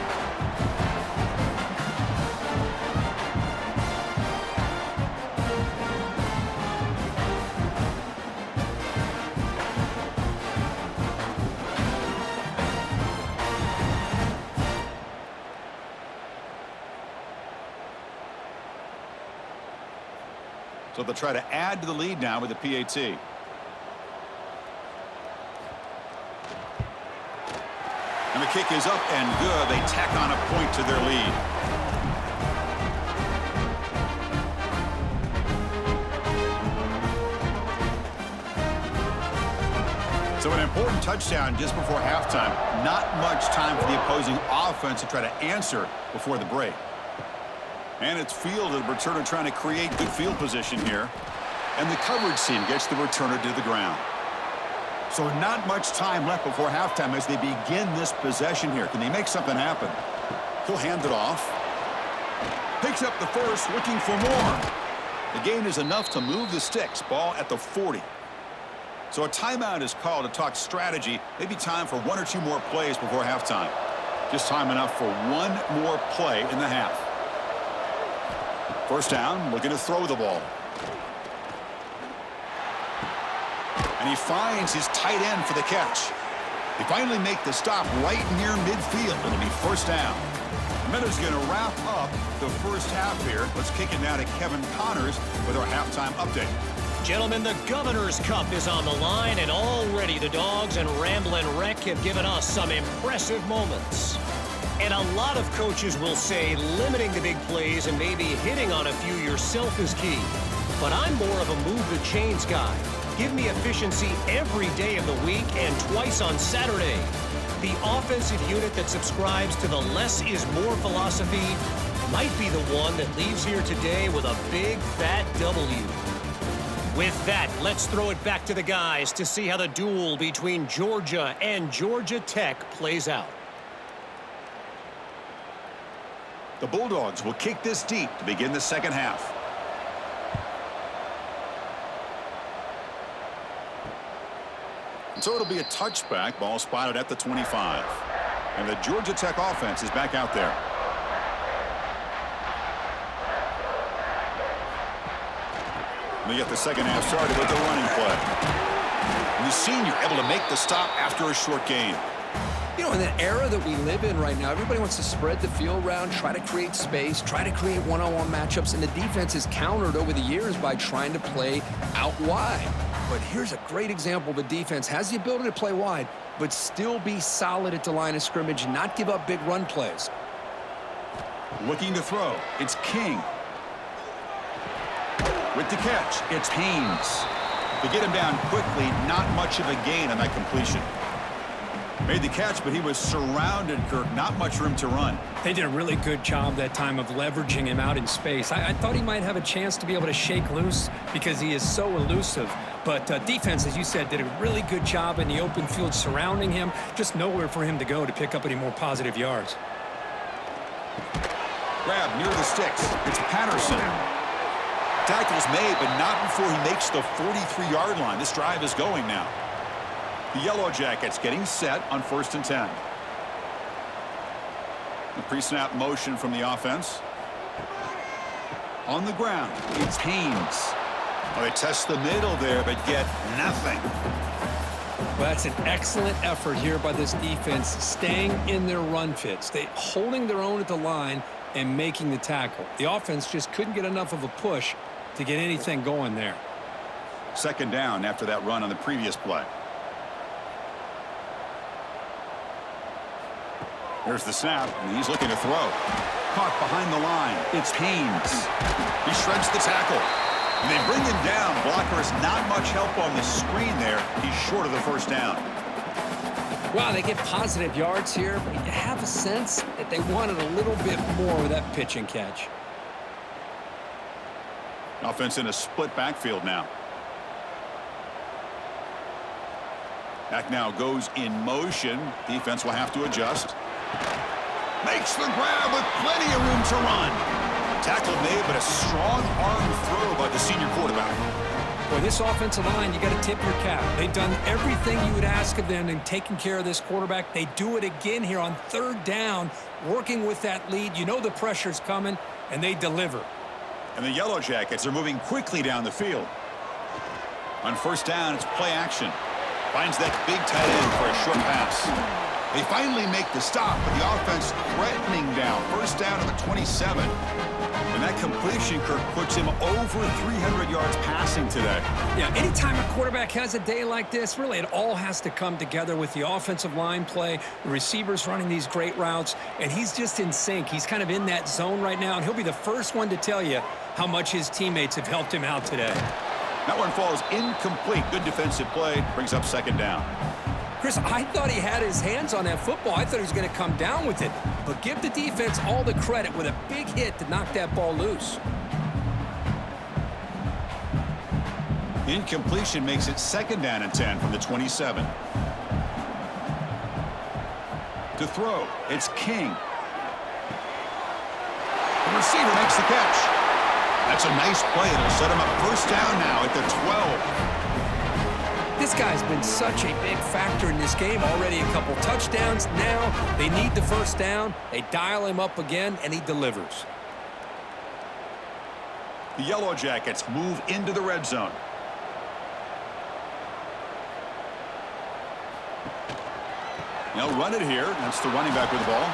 Speaker 1: So they'll try to add to the lead now with the PAT. And the kick is up and good. They tack on a point to their lead. So an important touchdown just before halftime. Not much time for the opposing offense to try to answer before the break. And it's fielded. Returner trying to create good field position here. And the coverage team gets the returner to the ground. So not much time left before halftime as they begin this possession here. Can they make something happen? He'll hand it off. Picks up the first, looking for more. The gain is enough to move the sticks. Ball at the 40. So a timeout is called to talk strategy. Maybe time for one or two more plays before halftime. Just time enough for one more play in the half. First down, looking to throw the ball. And he finds his tight end for the catch. They finally make the stop right near midfield. It'll be first down. Miller's going to wrap up the first half here. Let's kick it now to Kevin Connors with our halftime update.
Speaker 3: Gentlemen, the Governor's Cup is on the line, and already the Dogs and Ramblin' Wreck have given us some impressive moments. And a lot of coaches will say limiting the big plays and maybe hitting on a few yourself is key. But I'm more of a move the chains guy. Give me efficiency every day of the week and twice on Saturday. The offensive unit that subscribes to the less is more philosophy might be the one that leaves here today with a big fat W. With that, let's throw it back to the guys to see how the duel between Georgia and Georgia Tech plays out.
Speaker 1: The Bulldogs will kick this deep to begin the second half. And so it'll be a touchback. Ball spotted at the 25. And the Georgia Tech offense is back out there. We get the second half started with the running play. And the senior able to make the stop after a short gain.
Speaker 4: You know, in the era that we live in right now, everybody wants to spread the field around, try to create space, try to create one-on-one matchups, and the defense is countered over the years by trying to play out wide. But here's a great example. The defense has the ability to play wide, but still be solid at the line of scrimmage and not give up big run plays.
Speaker 1: Looking to throw. It's King. With the catch, it's Haynes. To get him down quickly, not much of a gain on that completion. Made the catch, but he was surrounded, Kirk. Not much room to run.
Speaker 2: They did a really good job that time of leveraging him out in space. I thought he might have a chance to be able to shake loose because he is so elusive. But defense, as you said, did a really good job in the open field surrounding him. Just nowhere for him to go to pick up any more positive yards.
Speaker 1: Grab near the sticks. It's Patterson. Tackle's made, but not before he makes the 43-yard line. This drive is going now. The Yellow Jackets getting set on 1st and 10. The pre-snap motion from the offense. On the ground, it's Haynes. Well, they test the middle there, but get nothing.
Speaker 2: Well, that's an excellent effort here by this defense, staying in their run fits. They holding their own at the line and making the tackle. The offense just couldn't get enough of a push to get anything going there.
Speaker 1: Second down after that run on the previous play. There's the snap, and he's looking to throw. Caught behind the line. It's Haynes. He shreds the tackle. And they bring him down. Blockers not much help on the screen there. He's short of the first down.
Speaker 4: Wow, they get positive yards here, but you have a sense that they wanted a little bit more with that pitch and catch.
Speaker 1: Offense in a split backfield now. Back now goes in motion. Defense will have to adjust. Makes the grab with plenty of room to run. Tackle made, but a strong arm throw by the senior quarterback.
Speaker 2: Boy, this offensive line, you got to tip your cap. They've done everything you would ask of them in taking care of this quarterback. They do it again here on 3rd down, working with that lead. You know the pressure's coming, and they deliver.
Speaker 1: And the Yellow Jackets are moving quickly down the field. On 1st down, it's play action. Finds that big tight end for a short pass. They finally make the stop, but the offense threatening down. 1st down to the 27. And that completion, Kirk, puts him over 300 yards passing today.
Speaker 2: Yeah, anytime a quarterback has a day like this, really it all has to come together with the offensive line play, the receivers running these great routes, and he's just in sync. He's kind of in that zone right now, and he'll be the first one to tell you how much his teammates have helped him out today.
Speaker 1: That one falls incomplete. Good defensive play. Brings up second down.
Speaker 2: Chris, I thought he had his hands on that football. I thought he was going to come down with it. But give the defense all the credit with a big hit to knock that ball loose.
Speaker 1: Incompletion makes it second down and 10 from the 27. To throw, it's King. The receiver makes the catch. That's a nice play. It'll set him up first down now at the 12.
Speaker 2: This guy's been such a big factor in this game. Already a couple touchdowns. Now they need the first down. They dial him up again, and he delivers.
Speaker 1: The Yellow Jackets move into the red zone. They'll run it here. That's the running back with the ball.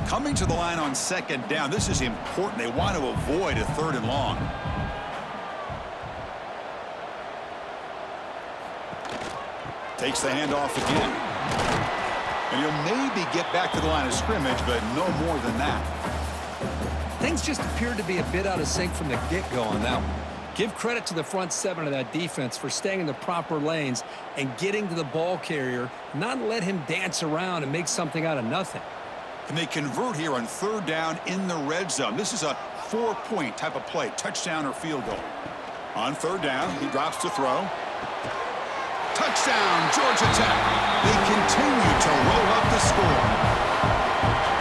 Speaker 1: Coming to the line on second down. This is important. They want to avoid a third and long. Takes the handoff again. And he'll maybe get back to the line of scrimmage, but no more than that.
Speaker 2: Things just appeared to be a bit out of sync from the get-go on that one. Give credit to the front seven of that defense for staying in the proper lanes and getting to the ball carrier, not let him dance around and make something out of nothing.
Speaker 1: And they convert here on third down in the red zone. This is a 4-point type of play, touchdown or field goal. On third down, he drops to throw. Touchdown, Georgia Tech. They continue to roll up the score.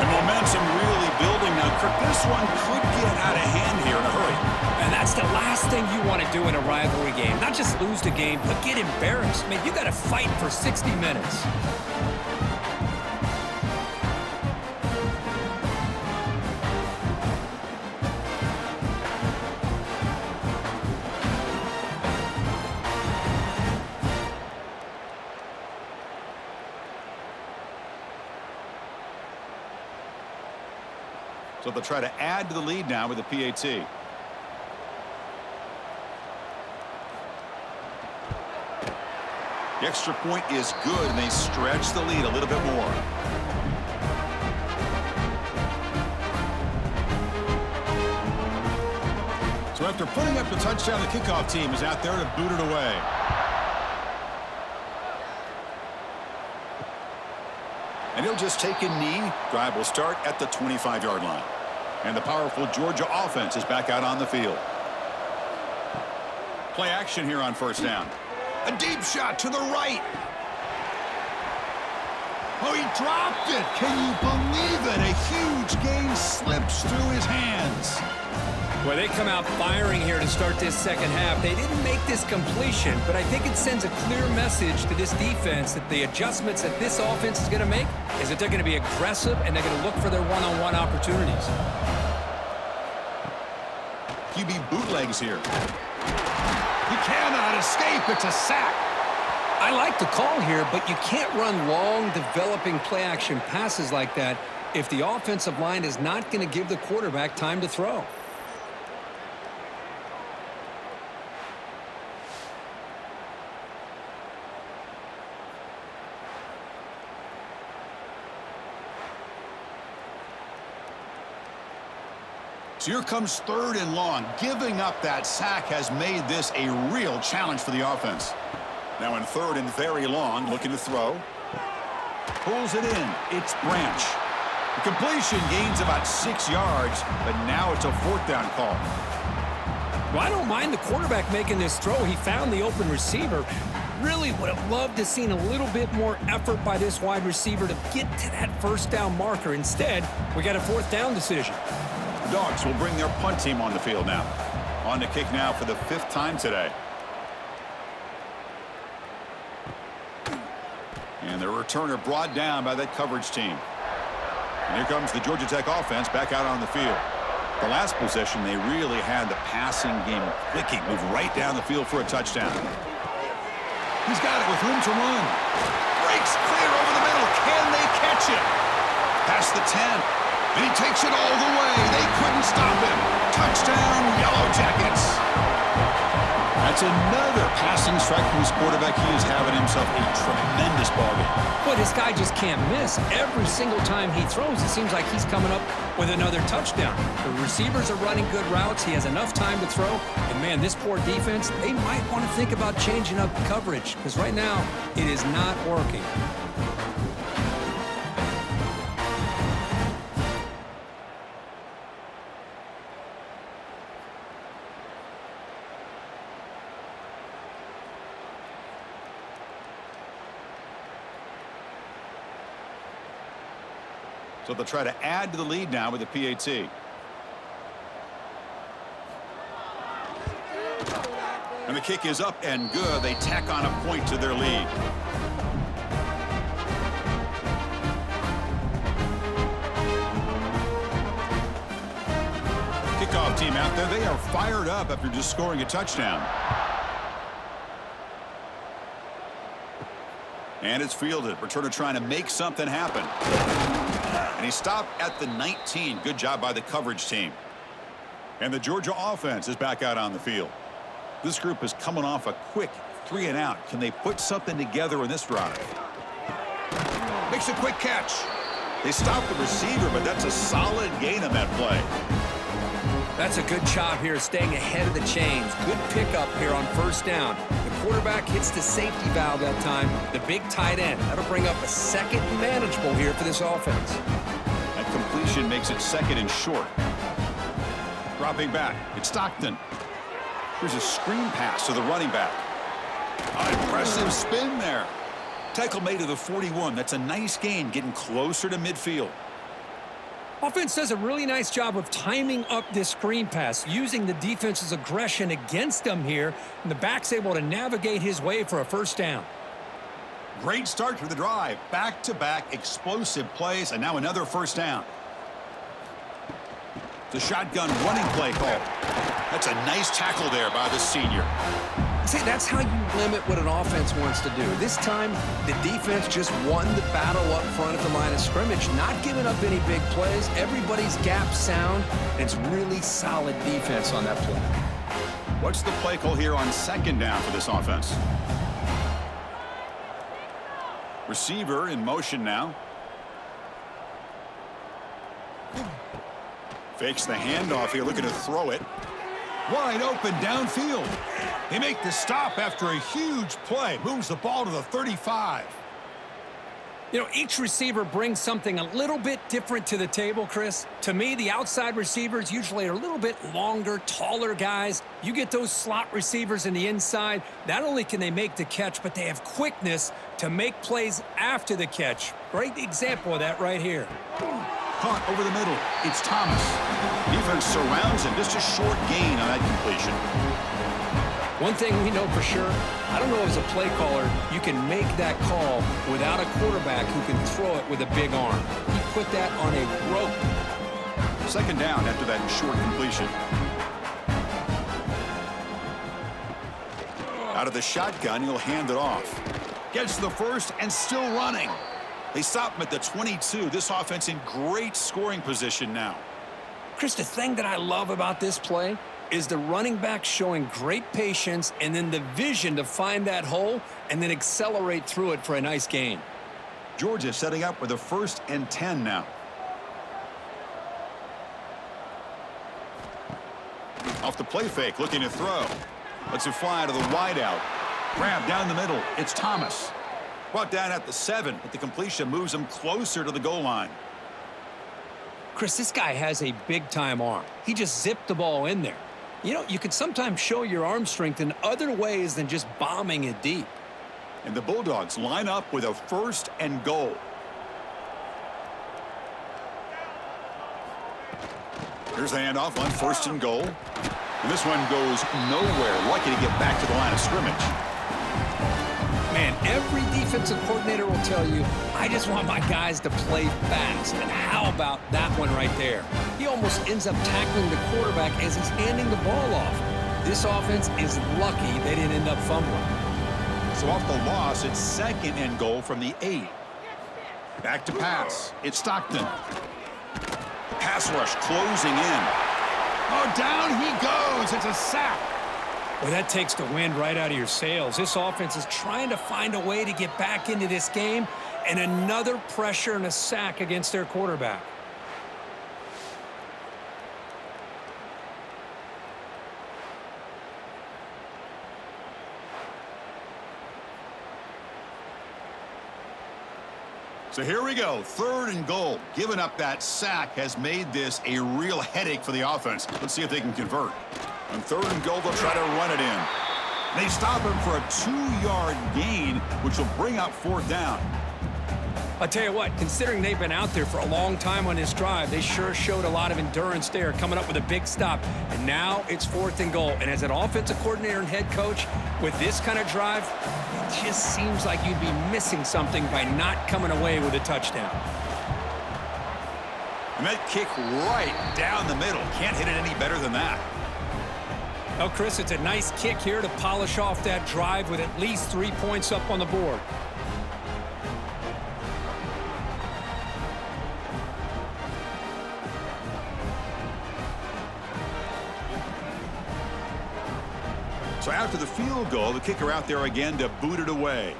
Speaker 1: And momentum really building now. Kirk, this one could get out of hand here in a hurry.
Speaker 2: And that's the last thing you want to do in a rivalry game. Not just lose the game, but get embarrassed. I mean, you got to fight for 60 minutes.
Speaker 1: So they'll try to add to the lead now with a PAT. The extra point is good, and they stretch the lead a little bit more. So after putting up the touchdown, the kickoff team is out there to boot it away. And he'll just take a knee. Drive will start at the 25-yard line. And the powerful Georgia offense is back out on the field. Play action here on first down. A deep shot to the right. Oh, he dropped it. Can you believe it? A huge gain slips through his hands.
Speaker 2: Well, they come out firing here to start this second half. They didn't make this completion, but I think it sends a clear message to this defense that the adjustments that this offense is going to make is that they're going to be aggressive and they're going to look for their one-on-one opportunities.
Speaker 1: QB bootlegs here. He cannot escape. It's a sack.
Speaker 2: I like the call here, but you can't run long, developing play-action passes like that if the offensive line is not going to give the quarterback time to throw.
Speaker 1: So here comes third and long. Giving up that sack has made this a real challenge for the offense. Now in third and very long, looking to throw. Pulls it in. It's Branch. The completion gains about 6 yards, but now it's a fourth down call.
Speaker 2: Well, I don't mind the quarterback making this throw. He found the open receiver. Really would have loved to have seen a little bit more effort by this wide receiver to get to that first down marker. Instead, we got a fourth down decision.
Speaker 1: The Dogs will bring their punt team on the field now. On to kick now for the 5th time today. And the returner brought down by that coverage team. And here comes the Georgia Tech offense back out on the field. The last possession, they really had the passing game clicking. Moved right down the field for a touchdown. He's got it with room to run. Breaks clear over the middle. Can they catch him? Past the 10. And he takes it all the way. They couldn't stop him. Touchdown, Yellow Jackets. That's another passing strike from his quarterback. He is having himself a tremendous ballgame.
Speaker 2: But this guy just can't miss. Every single time he throws, it seems like he's coming up with another touchdown. The receivers are running good routes. He has enough time to throw. And, man, this poor defense, they might want to think about changing up coverage because right now it is not working.
Speaker 1: So they'll try to add to the lead now with the PAT. And the kick is up and good. They tack on a point to their lead. Kickoff team out there. They are fired up after just scoring a touchdown. And it's fielded. Returner trying to make something happen. And he stopped at the 19. Good job by the coverage team. And the Georgia offense is back out on the field. This group is coming off a quick 3-and-out. Can they put something together in this drive? Makes a quick catch. They stopped the receiver, but that's a solid gain on that play.
Speaker 2: That's a good job here, staying ahead of the chains. Good pickup here on first down. The quarterback hits the safety valve that time. The big tight end. That'll bring up a second and manageable here for this offense.
Speaker 1: That completion makes it second and short. Dropping back. It's Stockton. Here's a screen pass to the running back. Impressive spin there. Tackle made to the 41. That's a nice gain, getting closer to midfield.
Speaker 2: Offense does a really nice job of timing up this screen pass, using the defense's aggression against them here, and the back's able to navigate his way for a first down.
Speaker 1: Great start to the drive. Back-to-back explosive plays, and now another first down. The shotgun running play call. That's a nice tackle there by the senior.
Speaker 4: See, that's how you limit what an offense wants to do. This time, the defense just won the battle up front at the line of scrimmage, not giving up any big plays. Everybody's gap sound, and it's really solid defense on that play.
Speaker 1: What's the play call here on second down for this offense? Receiver in motion now. Fakes the handoff here, looking to throw it. Wide open downfield. They make the stop after a huge play. Moves the ball to the 35.
Speaker 2: You know, each receiver brings something a little bit different to the table, Chris. To me, the outside receivers usually are a little bit longer, taller guys. You get those slot receivers in the inside, not only can they make the catch, but they have quickness to make plays after the catch. Great example of that right here.
Speaker 1: Caught over the middle. It's Thomas. Defense surrounds him. Just a short gain on that completion.
Speaker 2: One thing we know for sure, I don't know as a play caller, you can make that call without a quarterback who can throw it with a big arm. He put that on a rope.
Speaker 1: Second down after that short completion. Out of the shotgun, he'll hand it off. Gets the first and still running. They stop him at the 22. This offense in great scoring position now.
Speaker 2: Chris, the thing that I love about this play is the running back showing great patience and then the vision to find that hole and then accelerate through it for a nice gain.
Speaker 1: Georgia setting up with a 1st and 10 now. Off the play fake, looking to throw. Lets it fly to the wideout. Grab down the middle. It's Thomas. Brought down at the 7, but the completion moves him closer to the goal line.
Speaker 2: Chris, this guy has a big-time arm. He just zipped the ball in there. You know, you can sometimes show your arm strength in other ways than just bombing it deep.
Speaker 1: And the Bulldogs line up with a 1st and goal. Here's the handoff on 1st and goal. And this one goes nowhere. Lucky to get back to the line of scrimmage.
Speaker 2: Man, every defensive coordinator will tell you, I just want my guys to play fast. And how about that one right there? He almost ends up tackling the quarterback as he's handing the ball off. This offense is lucky they didn't end up fumbling.
Speaker 1: So off the loss, it's 2nd and goal from the 8. Back to pass. It's Stockton. Pass rush closing in. Oh, down he goes. It's a sack.
Speaker 2: Well, that takes the wind right out of your sails. This offense is trying to find a way to get back into this game, and another pressure and a sack against their quarterback.
Speaker 1: So here we go, 3rd and goal. Giving up that sack has made this a real headache for the offense. Let's see if they can convert. On 3rd and goal, they'll try to run it in. They stop him for a 2-yard gain, which will bring up 4th down.
Speaker 2: I'll tell you what, considering they've been out there for a long time on this drive, they sure showed a lot of endurance there, coming up with a big stop. And now it's 4th and goal. And as an offensive coordinator and head coach, with this kind of drive, it just seems like you'd be missing something by not coming away with a touchdown.
Speaker 1: And that kick right down the middle. Can't hit it any better than that.
Speaker 2: Well, Chris, it's a nice kick here to polish off that drive with at least 3 points up on the board.
Speaker 1: So after the field goal, the kicker out there again to boot it away.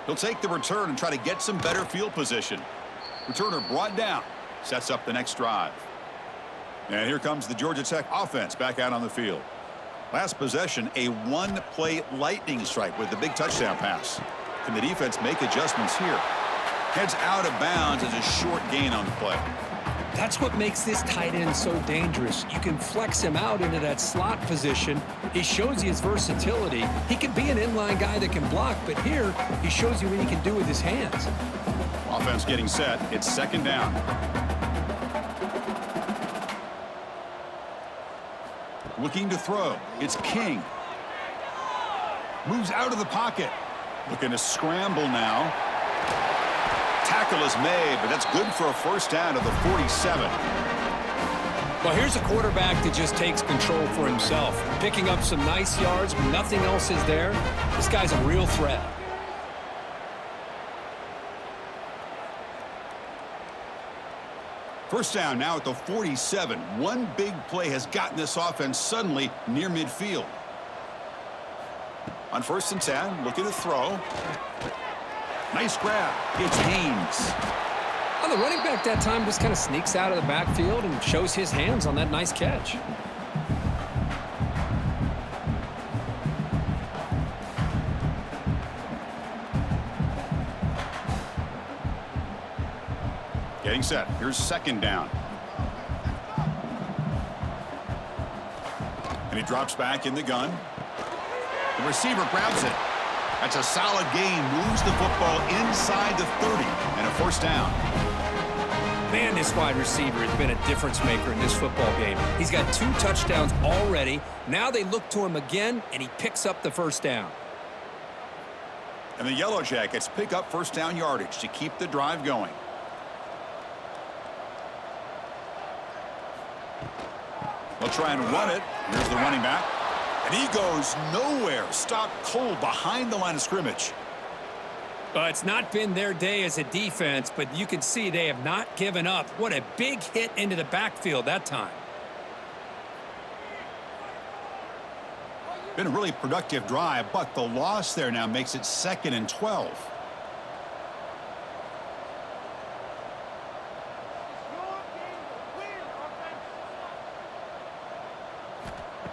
Speaker 1: He'll take the return and try to get some better field position. Returner brought down. Sets up the next drive. And here comes the Georgia Tech offense back out on the field. Last possession, a 1-play lightning strike with the big touchdown pass. Can the defense make adjustments here? Heads out of bounds as a short gain on the play.
Speaker 2: That's what makes this tight end so dangerous. You can flex him out into that slot position. He shows you his versatility. He can be an inline guy that can block, but here he shows you what he can do with his hands.
Speaker 1: Offense getting set. It's 2nd down. Looking to throw. It's King. Moves out of the pocket. Looking to scramble now. Tackle is made, but that's good for a 1st down at the 47.
Speaker 2: Well, here's a quarterback that just takes control for himself. Picking up some nice yards when nothing else is there. This guy's a real threat.
Speaker 1: First down now at the 47. One big play has gotten this offense suddenly near midfield. On 1st and 10, looking to throw. Nice grab. It's Haynes.
Speaker 2: Well, the running back that time just kind of sneaks out of the backfield and shows his hands on that nice catch.
Speaker 1: Getting set. Here's 2nd down. And he drops back in the gun. The receiver grabs it. That's a solid gain. Moves the football inside the 30. And a 1st down.
Speaker 2: Man, this wide receiver has been a difference maker in this football game. He's got 2 touchdowns already. Now they look to him again, and he picks up the 1st down.
Speaker 1: And the Yellow Jackets pick up 1st down yardage to keep the drive going. They'll try and run it. Here's the running back. And he goes nowhere. Stopped cold behind the line of scrimmage.
Speaker 2: It's not been their day as a defense, but you can see they have not given up. What a big hit into the backfield that time.
Speaker 1: Been a really productive drive, but the loss there now makes it 2nd and 12.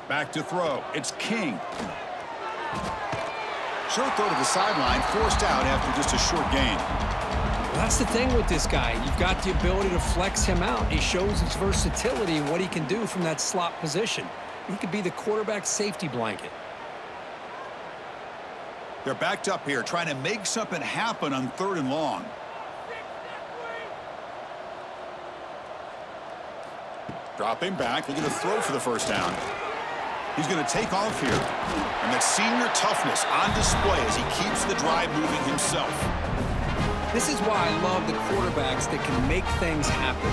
Speaker 1: Back to throw. It's King. Short throw to the sideline, forced out after just a short gain.
Speaker 2: Well, that's the thing with this guy. You've got the ability to flex him out. He shows his versatility and what he can do from that slot position. He could be the quarterback safety blanket.
Speaker 1: They're backed up here, trying to make something happen on 3rd and long. Dropping back, looking to throw for the 1st down. He's going to take off here. And that senior toughness on display as he keeps the drive moving himself.
Speaker 4: This is why I love the quarterbacks that can make things happen.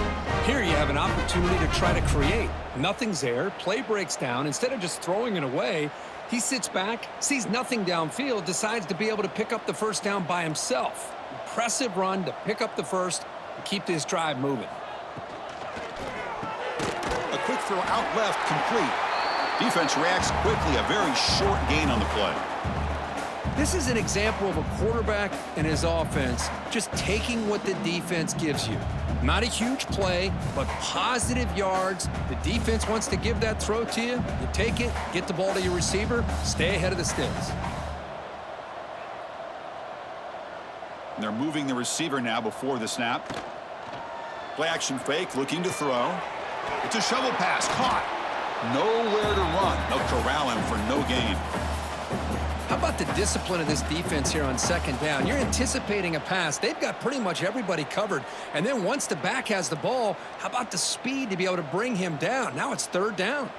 Speaker 4: Here you have an opportunity to try to create. Nothing's there. Play breaks down. Instead of just throwing it away, he sits back, sees nothing downfield, decides to be able to pick up the first down by himself. Impressive run to pick up the first and keep this drive moving.
Speaker 1: A quick throw out left, complete. Defense reacts quickly, a very short gain on the play.
Speaker 4: This is an example of a quarterback and his offense just taking what the defense gives you. Not a huge play, but positive yards. The defense wants to give that throw to you. You take it, get the ball to your receiver, stay ahead of the sticks.
Speaker 1: And they're moving the receiver now before the snap. Play action fake, looking to throw. It's a shovel pass, caught. Nowhere to run. They'll corral him for no gain.
Speaker 4: How about the discipline of this defense here on second down? You're anticipating a pass. They've got pretty much everybody covered. And then once the back has the ball, how about the speed to be able to bring him down? Now it's third down.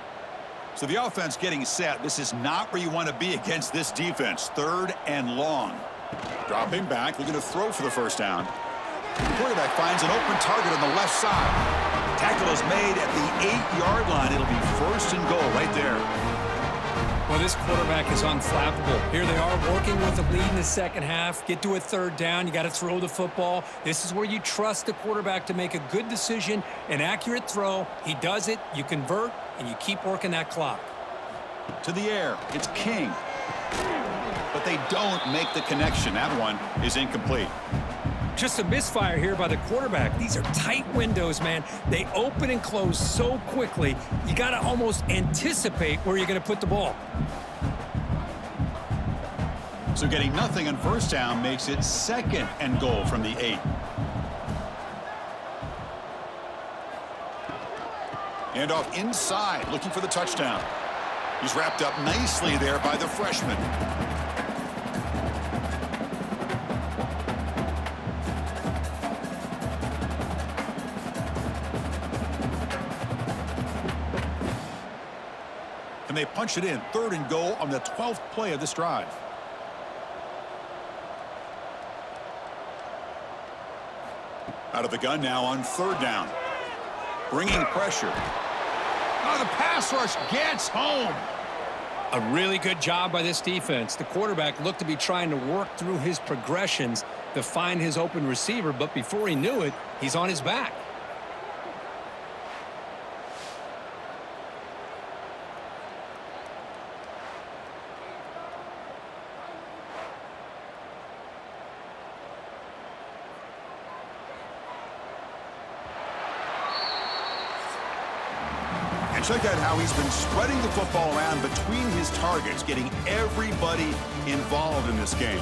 Speaker 1: So the offense getting set. This is not where you want to be against this defense. Third and long. Dropping back, looking to throw for the first down. The quarterback finds an open target on the left side. Tackle is made at the 8-yard line. It'll be first and goal right there.
Speaker 2: Well, this quarterback is unflappable. Here they are working with the lead in the second half. Get to a third down. You got to throw the football. This is where you trust the quarterback to make a good decision, an accurate throw. He does it. You convert, and you keep working that clock.
Speaker 1: To the air. It's King. But they don't make the connection. That one is incomplete.
Speaker 2: Just a misfire here by the quarterback. These are tight windows, man. They open and close so quickly, you got to almost anticipate where you're going to put the ball.
Speaker 1: So getting nothing on first down makes it second and goal from the 8. And off inside, looking for the touchdown. He's wrapped up nicely there by the freshman. And they punch it in. Third and goal on the 12th play of this drive. Out of the gun now on third down. Bringing pressure. Oh, the pass rush gets home.
Speaker 2: A really good job by this defense. The quarterback looked to be trying to work through his progressions to find his open receiver, but before he knew it, he's on his back.
Speaker 1: Check out how he's been spreading the football around between his targets, getting everybody involved in this game.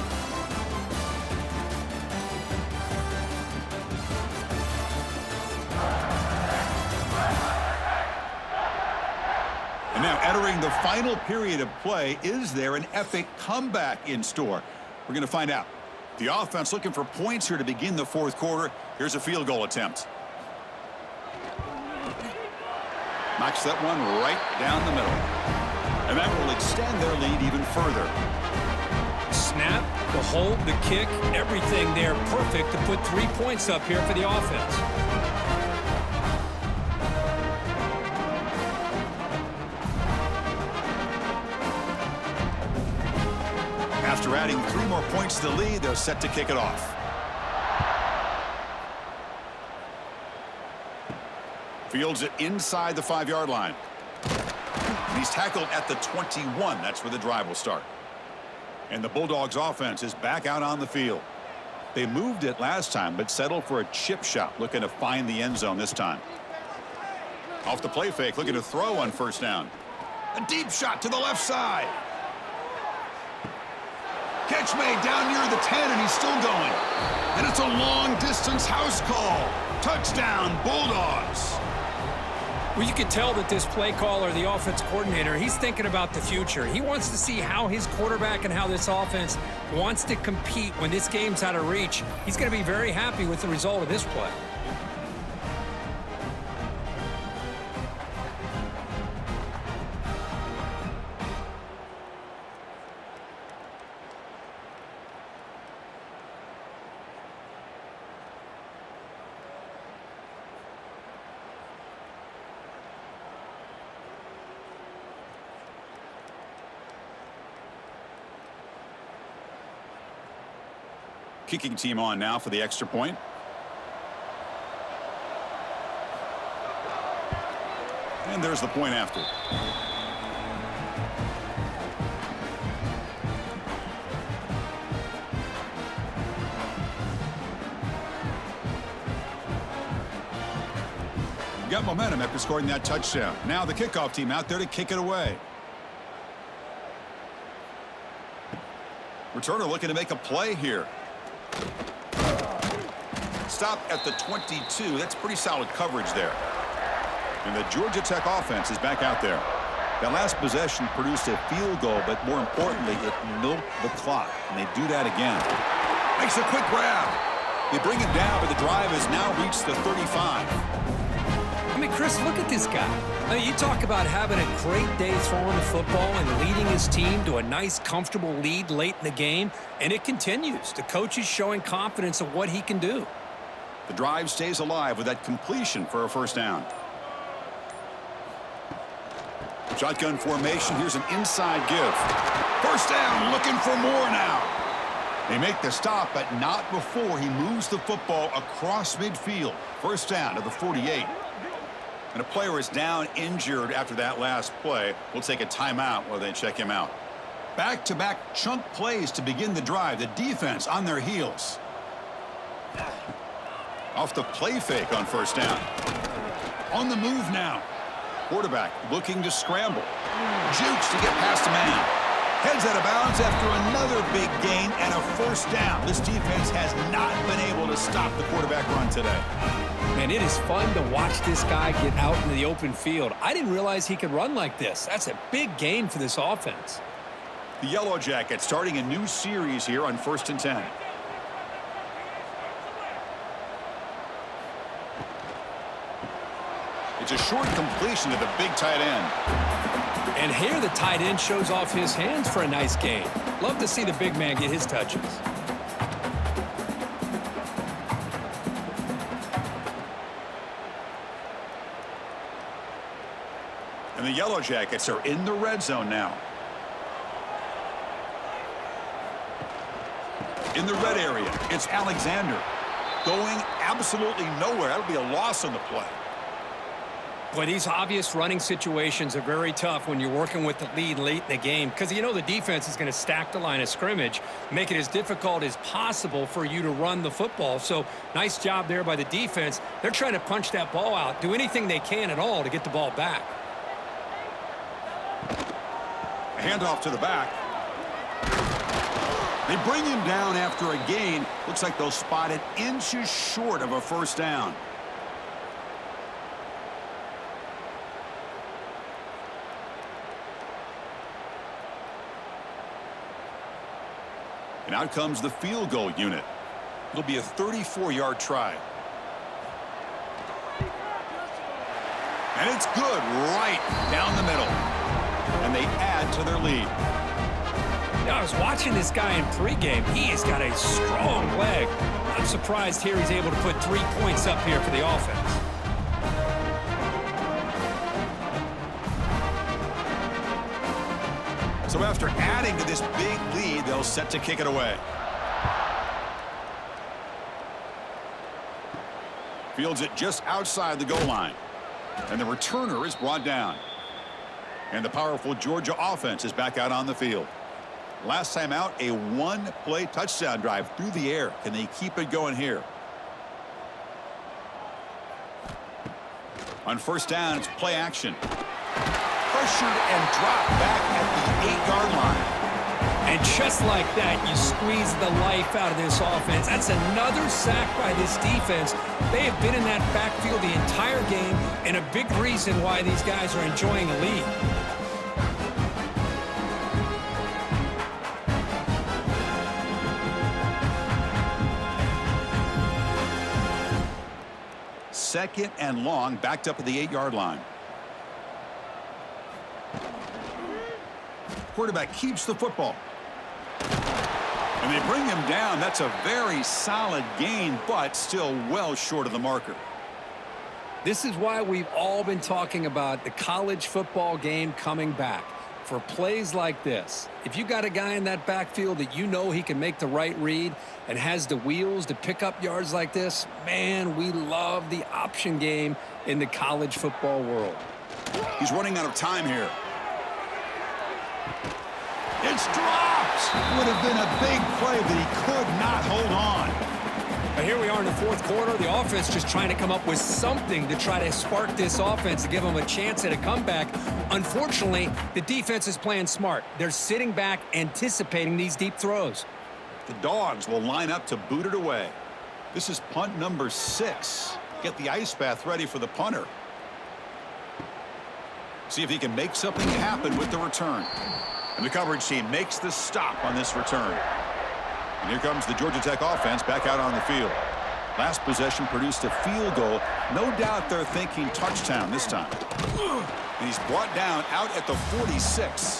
Speaker 1: And now entering the final period of play, is there an epic comeback in store? We're going to find out. The offense looking for points here to begin the fourth quarter. Here's a field goal attempt. Knocks that one right down the middle. And that will extend their lead even further.
Speaker 2: Snap, the hold, the kick, everything there perfect to put 3 points up here for the offense.
Speaker 1: After adding 3 more points to the lead, they're set to kick it off. Fields it inside the 5-yard line. And he's tackled at the 21. That's where the drive will start. And the Bulldogs offense is back out on the field. They moved it last time, but settled for a chip shot, looking to find the end zone this time. Off the play fake, looking to throw on first down. A deep shot to the left side. Catch made down near the 10, and he's still going. And it's a long-distance house call. Touchdown, Bulldogs.
Speaker 2: Well, you can tell that this play caller, the offense coordinator, he's thinking about the future. He wants to see how his quarterback and how this offense wants to compete when this game's out of reach. He's going to be very happy with the result of this play.
Speaker 1: kicking team on now for the extra point. And there's the point after. Got momentum after scoring that touchdown. Now the kickoff team out there to kick it away. Returner looking to make a play here. Stop at the 22. That's pretty solid coverage there. And the Georgia Tech offense is back out there. That last possession produced a field goal, but more importantly, it milked the clock. And they do that again. Makes a quick grab. They bring it down, but the drive has now reached the 35.
Speaker 2: I mean, Chris, look at this guy. I mean, you talk about having a great day throwing the football and leading his team to a nice, comfortable lead late in the game, and it continues. The coach is showing confidence of what he can do.
Speaker 1: The drive stays alive with that completion for a first down. Shotgun formation. Here's an inside give. First down, looking for more now. They make the stop, but not before he moves the football across midfield. First down to the 48. And a player is down injured after that last play. We'll take a timeout while they check him out. Back-to-back chunk plays to begin the drive. The defense on their heels. Off the play fake on first down. On the move now. Quarterback looking to scramble. Jukes to get past a man. Heads out of bounds after another big gain and a first down. This defense has not been able to stop the quarterback run today.
Speaker 2: Man, it is fun to watch this guy get out into the open field. I didn't realize he could run like this. That's a big gain for this offense.
Speaker 1: The Yellow Jackets starting a new series here on 1st and 10. It's a short completion to the big tight end.
Speaker 2: And here the tight end shows off his hands for a nice gain. Love to see the big man get his touches.
Speaker 1: And the Yellow Jackets are in the red zone now. In the red area, it's Alexander. Going absolutely nowhere. That'll be a loss on the play.
Speaker 2: Boy, these obvious running situations are very tough when you're working with the lead late in the game because you know the defense is going to stack the line of scrimmage, make it as difficult as possible for you to run the football. So nice job there by the defense. They're trying to punch that ball out, do anything they can at all to get the ball back.
Speaker 1: A handoff to the back. They bring him down after a gain. Looks like they'll spot it inches short of a first down. And out comes the field goal unit. It'll be a 34-yard try. And it's good right down the middle. And they add to their lead.
Speaker 2: Now, I was watching this guy in pregame. He has got a strong leg. I'm surprised here he's able to put 3 points up here for the offense.
Speaker 1: So after adding to this big lead, they'll set to kick it away. Fields it just outside the goal line. And the returner is brought down. And the powerful Georgia offense is back out on the field. Last time out, a one-play touchdown drive through the air. Can they keep it going here? On first down, it's play action. Pressured and dropped back at the 8-yard line.
Speaker 2: And just like that, you squeeze the life out of this offense. That's another sack by this defense. They have been in that backfield the entire game, and a big reason why these guys are enjoying a lead.
Speaker 1: Second and long, backed up at the 8-yard line. Quarterback keeps the football. And they bring him down. That's a very solid gain, but still well short of the marker.
Speaker 2: This is why we've all been talking about the college football game coming back.
Speaker 4: for plays like this. If you got a guy in that backfield that you know he can make the right read and has the wheels to pick up yards like this, man, we love the option game in the college football world.
Speaker 1: He's running out of time here. It's dropped. Would have been a big play, but he could not hold on.
Speaker 2: But here we are in the fourth quarter. The offense just trying to come up with something to try to spark this offense to give them a chance at a comeback. Unfortunately, the defense is playing smart. They're sitting back, anticipating these deep throws.
Speaker 1: The Dogs will line up to boot it away. This is punt number 6. Get the ice bath ready for the punter. See if he can make something happen with the return. And the coverage team makes the stop on this return. And here comes the Georgia Tech offense back out on the field. Last possession produced a field goal. No doubt they're thinking touchdown this time. And he's brought down out at the 46.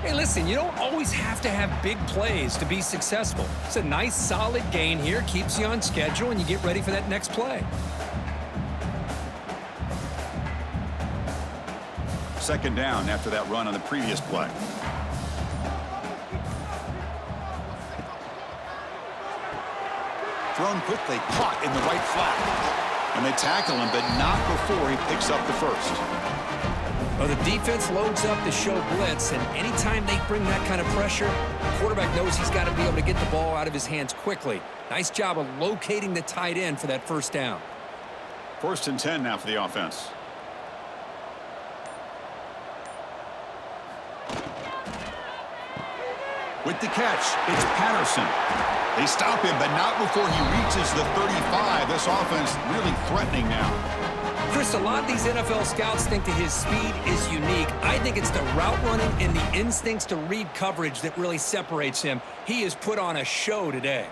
Speaker 2: Hey, listen, you don't always have to have big plays to be successful. It's a nice, solid gain here. Keeps you on schedule, and you get ready for that next play.
Speaker 1: Second down after that run on the previous play. Thrown quickly, caught in the right flat. And they tackle him, but not before he picks up the first.
Speaker 2: Well, the defense loads up to show blitz, and anytime they bring that kind of pressure, the quarterback knows he's got to be able to get the ball out of his hands quickly. Nice job of locating the tight end for that first down.
Speaker 1: 1st and 10 now for the offense. With the catch, it's Patterson. They stop him, but not before he reaches the 35. This offense really threatening now.
Speaker 2: Chris, a lot of these NFL scouts think that his speed is unique. I think it's the route running and the instincts to read coverage that really separates him. He has put on a show today.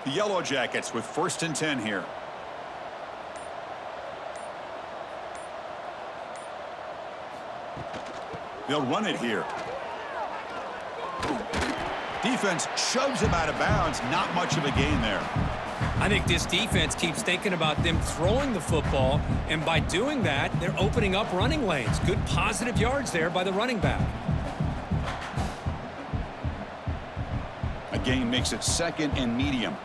Speaker 1: The Yellow Jackets with 1st and 10 here. They'll run it here. Defense shoves him out of bounds. Not much of a gain there.
Speaker 2: I think this defense keeps thinking about them throwing the football, and by doing that, they're opening up running lanes. Good positive yards there by the running back.
Speaker 1: A gain makes it 2nd and medium.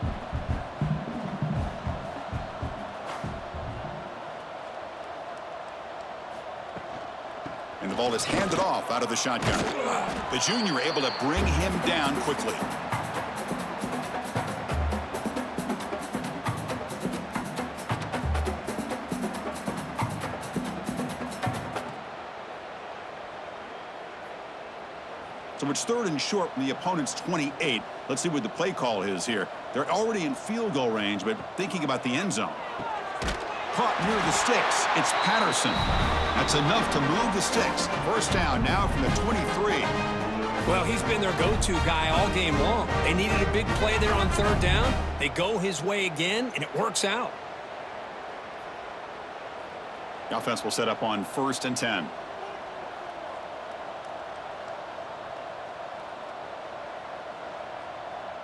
Speaker 1: And the ball is handed off out of the shotgun. The junior able to bring him down quickly. So it's 3rd and short from the opponent's 28. Let's see what the play call is here. They're already in field goal range, but thinking about the end zone. Caught near the sticks. It's Patterson. That's enough to move the sticks. First down now from the 23.
Speaker 2: Well, he's been their go-to guy all game long. They needed a big play there on 3rd down. They go his way again, and it works out.
Speaker 1: The offense will set up on 1st and 10.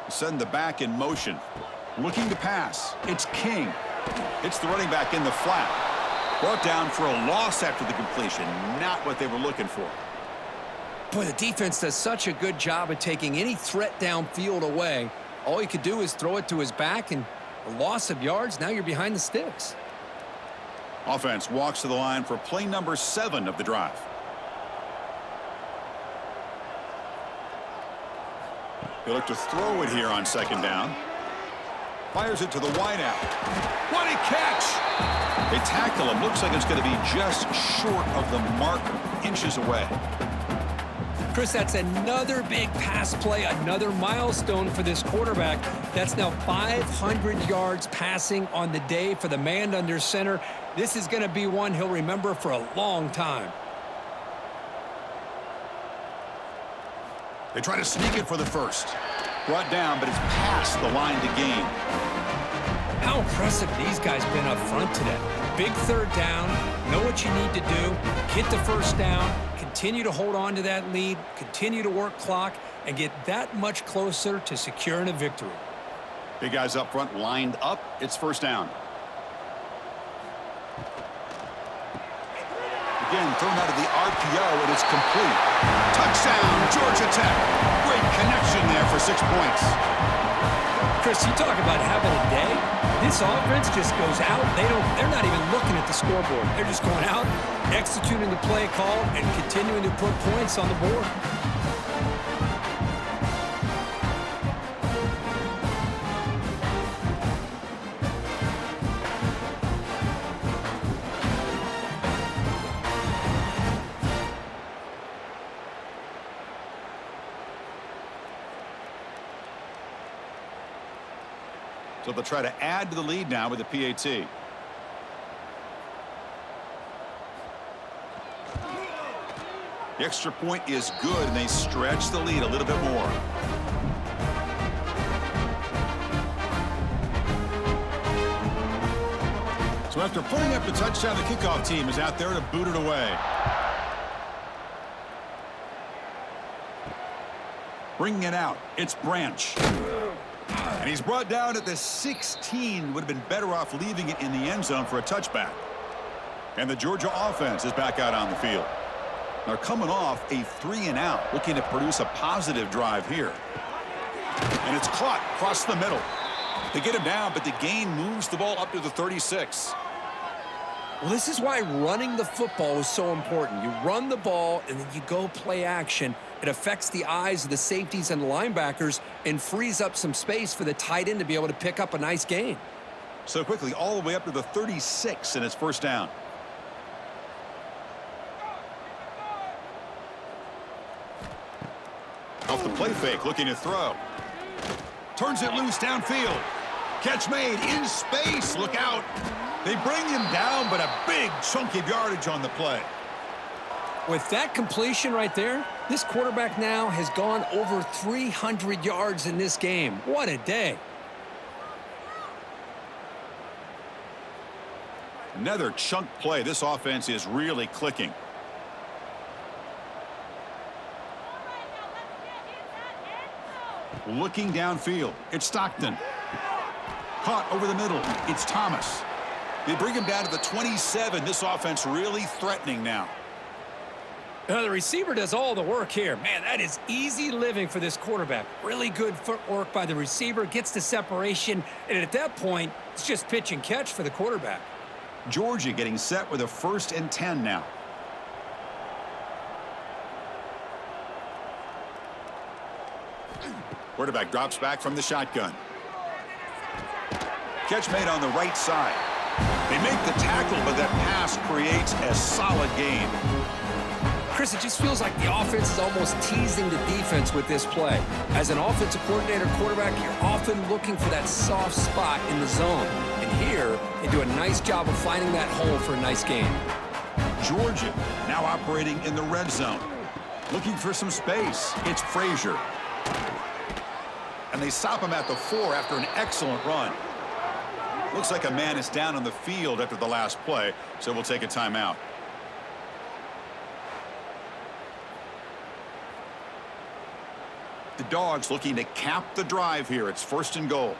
Speaker 1: Send the back in motion. Looking to pass. It's King. It's the running back in the flat. Brought down for a loss after the completion. Not what they were looking for.
Speaker 4: Boy, the defense does such a good job of taking any threat downfield away. All you could do is throw it to his back, and a loss of yards, now you're behind the sticks.
Speaker 1: Offense walks to the line for play number 7 of the drive. They look to throw it here on 2nd down. Fires it to the wideout. What a catch! They tackle him. Looks like it's going to be just short of the marker, inches away.
Speaker 2: Chris, that's another big pass play, another milestone for this quarterback. That's now 500 yards passing on the day for the man under center. This is going to be one he'll remember for a long time.
Speaker 1: They try to sneak it for the first. Brought down, but it's past the line to gain.
Speaker 2: How impressive these guys been up front today. Big 3rd down, know what you need to do, get the first down, continue to hold on to that lead, continue to work clock, and get that much closer to securing a victory.
Speaker 1: Big guys up front lined up. It's 1st down. The Again, thrown out of the RPO, and it's complete. Touchdown, Georgia Tech. Great connection there for 6 points.
Speaker 2: Chris, you talk about having a day. This offense just goes out. They're not even looking at the scoreboard. They're just going out, executing the play call, and continuing to put points on the board.
Speaker 1: So they'll try to add to the lead now with the PAT. The extra point is good, and they stretch the lead a little bit more. So after putting up the touchdown, the kickoff team is out there to boot it away. Bringing it out, it's Branch. And he's brought down at the 16. Would have been better off leaving it in the end zone for a touchback. And the Georgia offense is back out on the field. They're coming off a 3-and-out, looking to produce a positive drive here. And it's caught across the middle. They get him down, but the gain moves the ball up to the 36.
Speaker 4: Well, this is why running the football is so important. You run the ball, and then you go play action. It affects the eyes of the safeties and linebackers and frees up some space for the tight end to be able to pick up a nice gain.
Speaker 1: So quickly, all the way up to the 36, and it's first down. Off the play fake, looking to throw. Turns it loose downfield. Catch made in space. Look out. They bring him down, but a big chunk of yardage on the play.
Speaker 2: With that completion right there, this quarterback now has gone over 300 yards in this game. What a day.
Speaker 1: Another chunk play. This offense is really clicking. Looking downfield. It's Stockton. Caught over the middle. It's Thomas. They bring him down to the 27. This offense really threatening now.
Speaker 2: The receiver does all the work here. Man, that is easy living for this quarterback. Really good footwork by the receiver. Gets the separation. And at that point, it's just pitch and catch for the quarterback.
Speaker 1: Georgia getting set with a 1st and 10 now. Quarterback drops back from the shotgun. Catch made on the right side. They make the tackle, but that pass creates a solid gain.
Speaker 4: Chris, it just feels like the offense is almost teasing the defense with this play. As an offensive coordinator quarterback, you're often looking for that soft spot in the zone. And here, they do a nice job of finding that hole for a nice gain.
Speaker 1: Georgia now operating in the red zone. Looking for some space. It's Frazier. And they stop him at the 4 after an excellent run. Looks like a man is down on the field after the last play, so we'll take a timeout. The Dogs looking to cap the drive here. It's 1st and goal.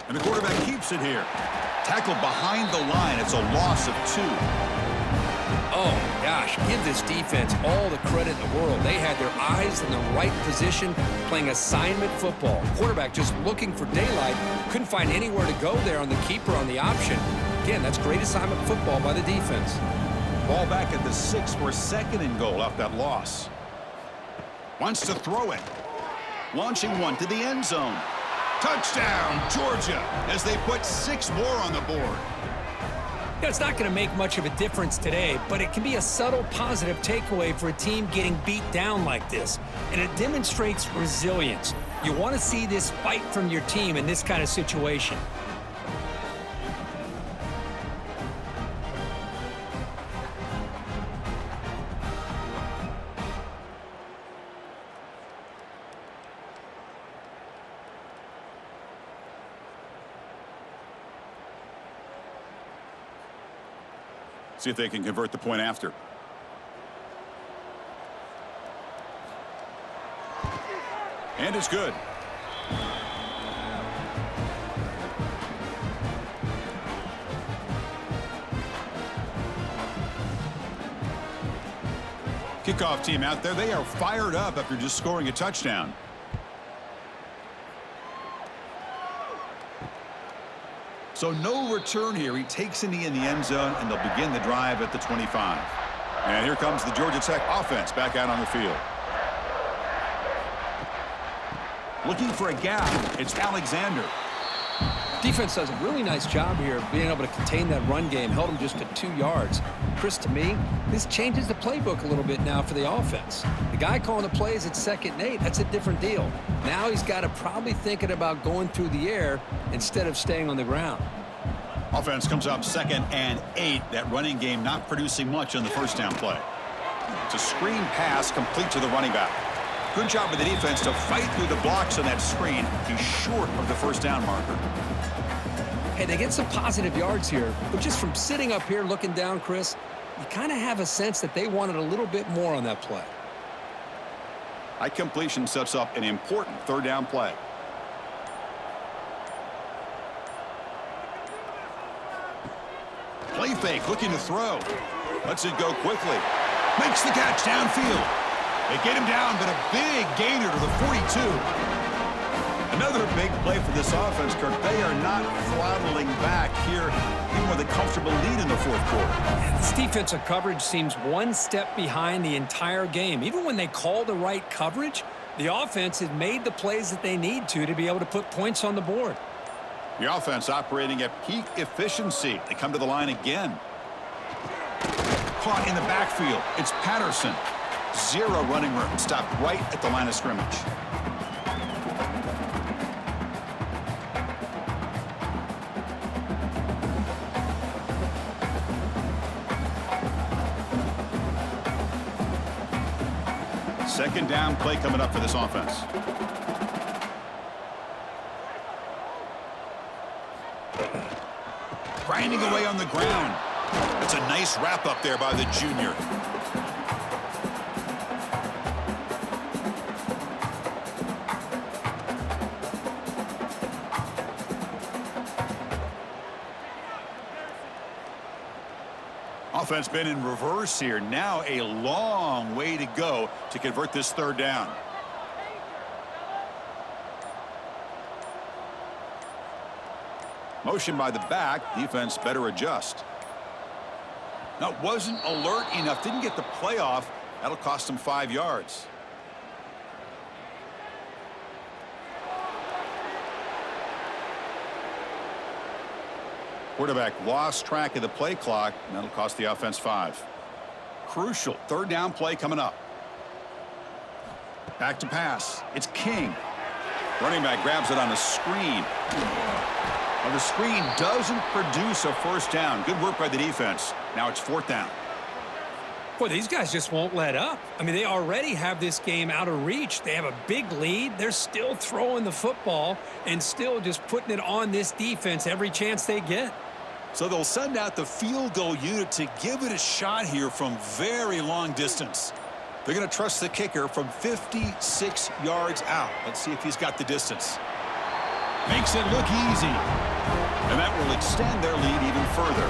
Speaker 1: And the quarterback keeps it here. Tackled behind the line. It's a loss of 2.
Speaker 4: Oh, my gosh, give this defense all the credit in the world. They had their eyes in the right position, playing assignment football. Quarterback just looking for daylight. Couldn't find anywhere to go there on the keeper on the option. Again, that's great assignment football by the defense.
Speaker 1: Ball back at the 6 for 2nd and goal off that loss. Wants to throw it. Launching one to the end zone. Touchdown, Georgia, as they put 6 more on the board.
Speaker 2: Yeah, it's not going to make much of a difference today, but it can be a subtle positive takeaway for a team getting beat down like this. And it demonstrates resilience. You want to see this fight from your team in this kind of situation.
Speaker 1: See if they can convert the point after. And it's good. Kickoff team out there, they are fired up after just scoring a touchdown. So no return here. He takes in the end zone, and they'll begin the drive at the 25. And here comes the Georgia Tech offense back out on the field. Looking for a gap. It's Alexander.
Speaker 4: Defense does a really nice job here of being able to contain that run game. Held him just to 2 yards. Chris, to me, this changes the playbook a little bit now for the offense. The guy calling the plays at 2nd and 8, that's a different deal. Now he's got to probably thinking about going through the air instead of staying on the ground.
Speaker 1: Offense comes up 2nd and 8. That running game not producing much on the first down play. It's a screen pass complete to the running back. Good job by the defense to fight through the blocks on that screen. He's short of the first down marker.
Speaker 4: Hey, they get some positive yards here, but just from sitting up here looking down, Chris, you kind of have a sense that they wanted a little bit more on that play.
Speaker 1: High completion sets up an important 3rd down play. Play fake, looking to throw. Lets it go quickly. Makes the catch downfield. They get him down, but a big gainer to the 42. Another big play for this offense, Kirk. They are not throttling back here, even with a comfortable lead in the 4th quarter.
Speaker 2: This defensive coverage seems one step behind the entire game. Even when they call the right coverage, the offense has made the plays that they need to be able to put points on the board.
Speaker 1: The offense operating at peak efficiency. They come to the line again. Caught in the backfield. It's Patterson. 0 running room. Stopped right at the line of scrimmage. Second down play coming up for this offense. Grinding away on the ground. It's a nice wrap up there by the junior. Offense been in reverse here. Now a long way to go to convert this 3rd down. Motion by the back. Defense better adjust. No, wasn't alert enough. Didn't get the play off. That'll cost him 5 yards. Quarterback lost track of the play clock, and that'll cost the offense 5. Crucial 3rd down play coming up. Back to pass. It's King. Running back grabs it on a screen. Well, the screen doesn't produce a first down. Good work by the defense. Now it's 4th down.
Speaker 2: Boy, these guys just won't let up. I mean, they already have this game out of reach. They have a big lead. They're still throwing the football and still just putting it on this defense every chance they get.
Speaker 1: So they'll send out the field goal unit to give it a shot here from very long distance. They're going to trust the kicker from 56 yards out. Let's see if he's got the distance. Makes it look easy. And that will extend their lead even further.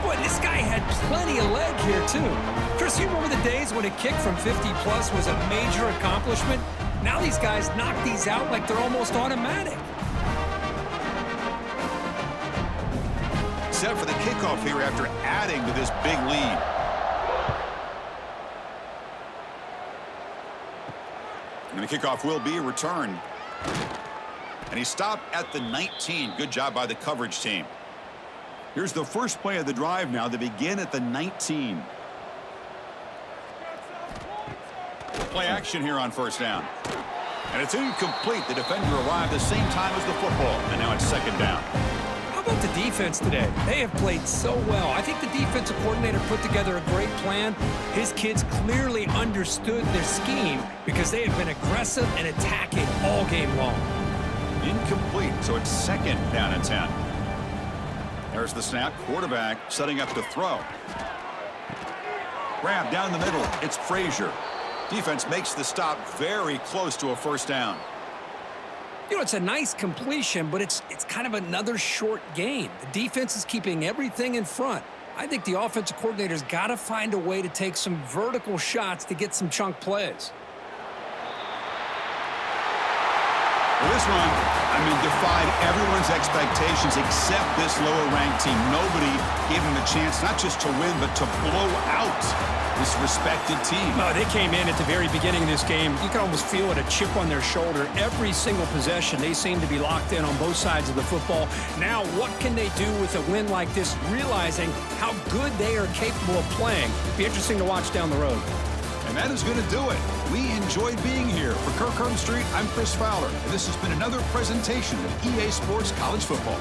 Speaker 2: Boy, this guy had plenty of leg here, too. Chris, you remember the days when a kick from 50-plus was a major accomplishment? Now these guys knock these out like they're almost automatic.
Speaker 1: Set for the kickoff here after adding to this big lead. And the kickoff will be a return. And he stopped at the 19. Good job by the coverage team. Here's the first play of the drive now. They begin at the 19. Play action here on 1st down. And it's incomplete. The defender arrived the same time as the football. And now it's 2nd down.
Speaker 2: How about the defense today? They have played so well. I think the defensive coordinator put together a great plan. His kids clearly understood their scheme because they have been aggressive and attacking all game long.
Speaker 1: Incomplete, so it's 2nd down and 10. There's the snap. Quarterback setting up to throw. Grab down the middle. It's Frazier. Defense makes the stop very close to a 1st down.
Speaker 2: You know, it's a nice completion, but it's kind of another short gain. The defense is keeping everything in front. I think the offensive coordinator's got to find a way to take some vertical shots to get some chunk plays.
Speaker 1: Well, this one, defied everyone's expectations except this lower-ranked team. Nobody gave them a chance not just to win, but to blow out this respected team.
Speaker 2: No, they came in at the very beginning of this game. You can almost feel it, a chip on their shoulder. Every single possession, they seem to be locked in on both sides of the football. Now, what can they do with a win like this, realizing how good they are capable of playing? Be interesting to watch down the road.
Speaker 1: And that is going to do it. We enjoyed being here. For Kirk Street, I'm Chris Fowler, and this has been another presentation of EA Sports College Football.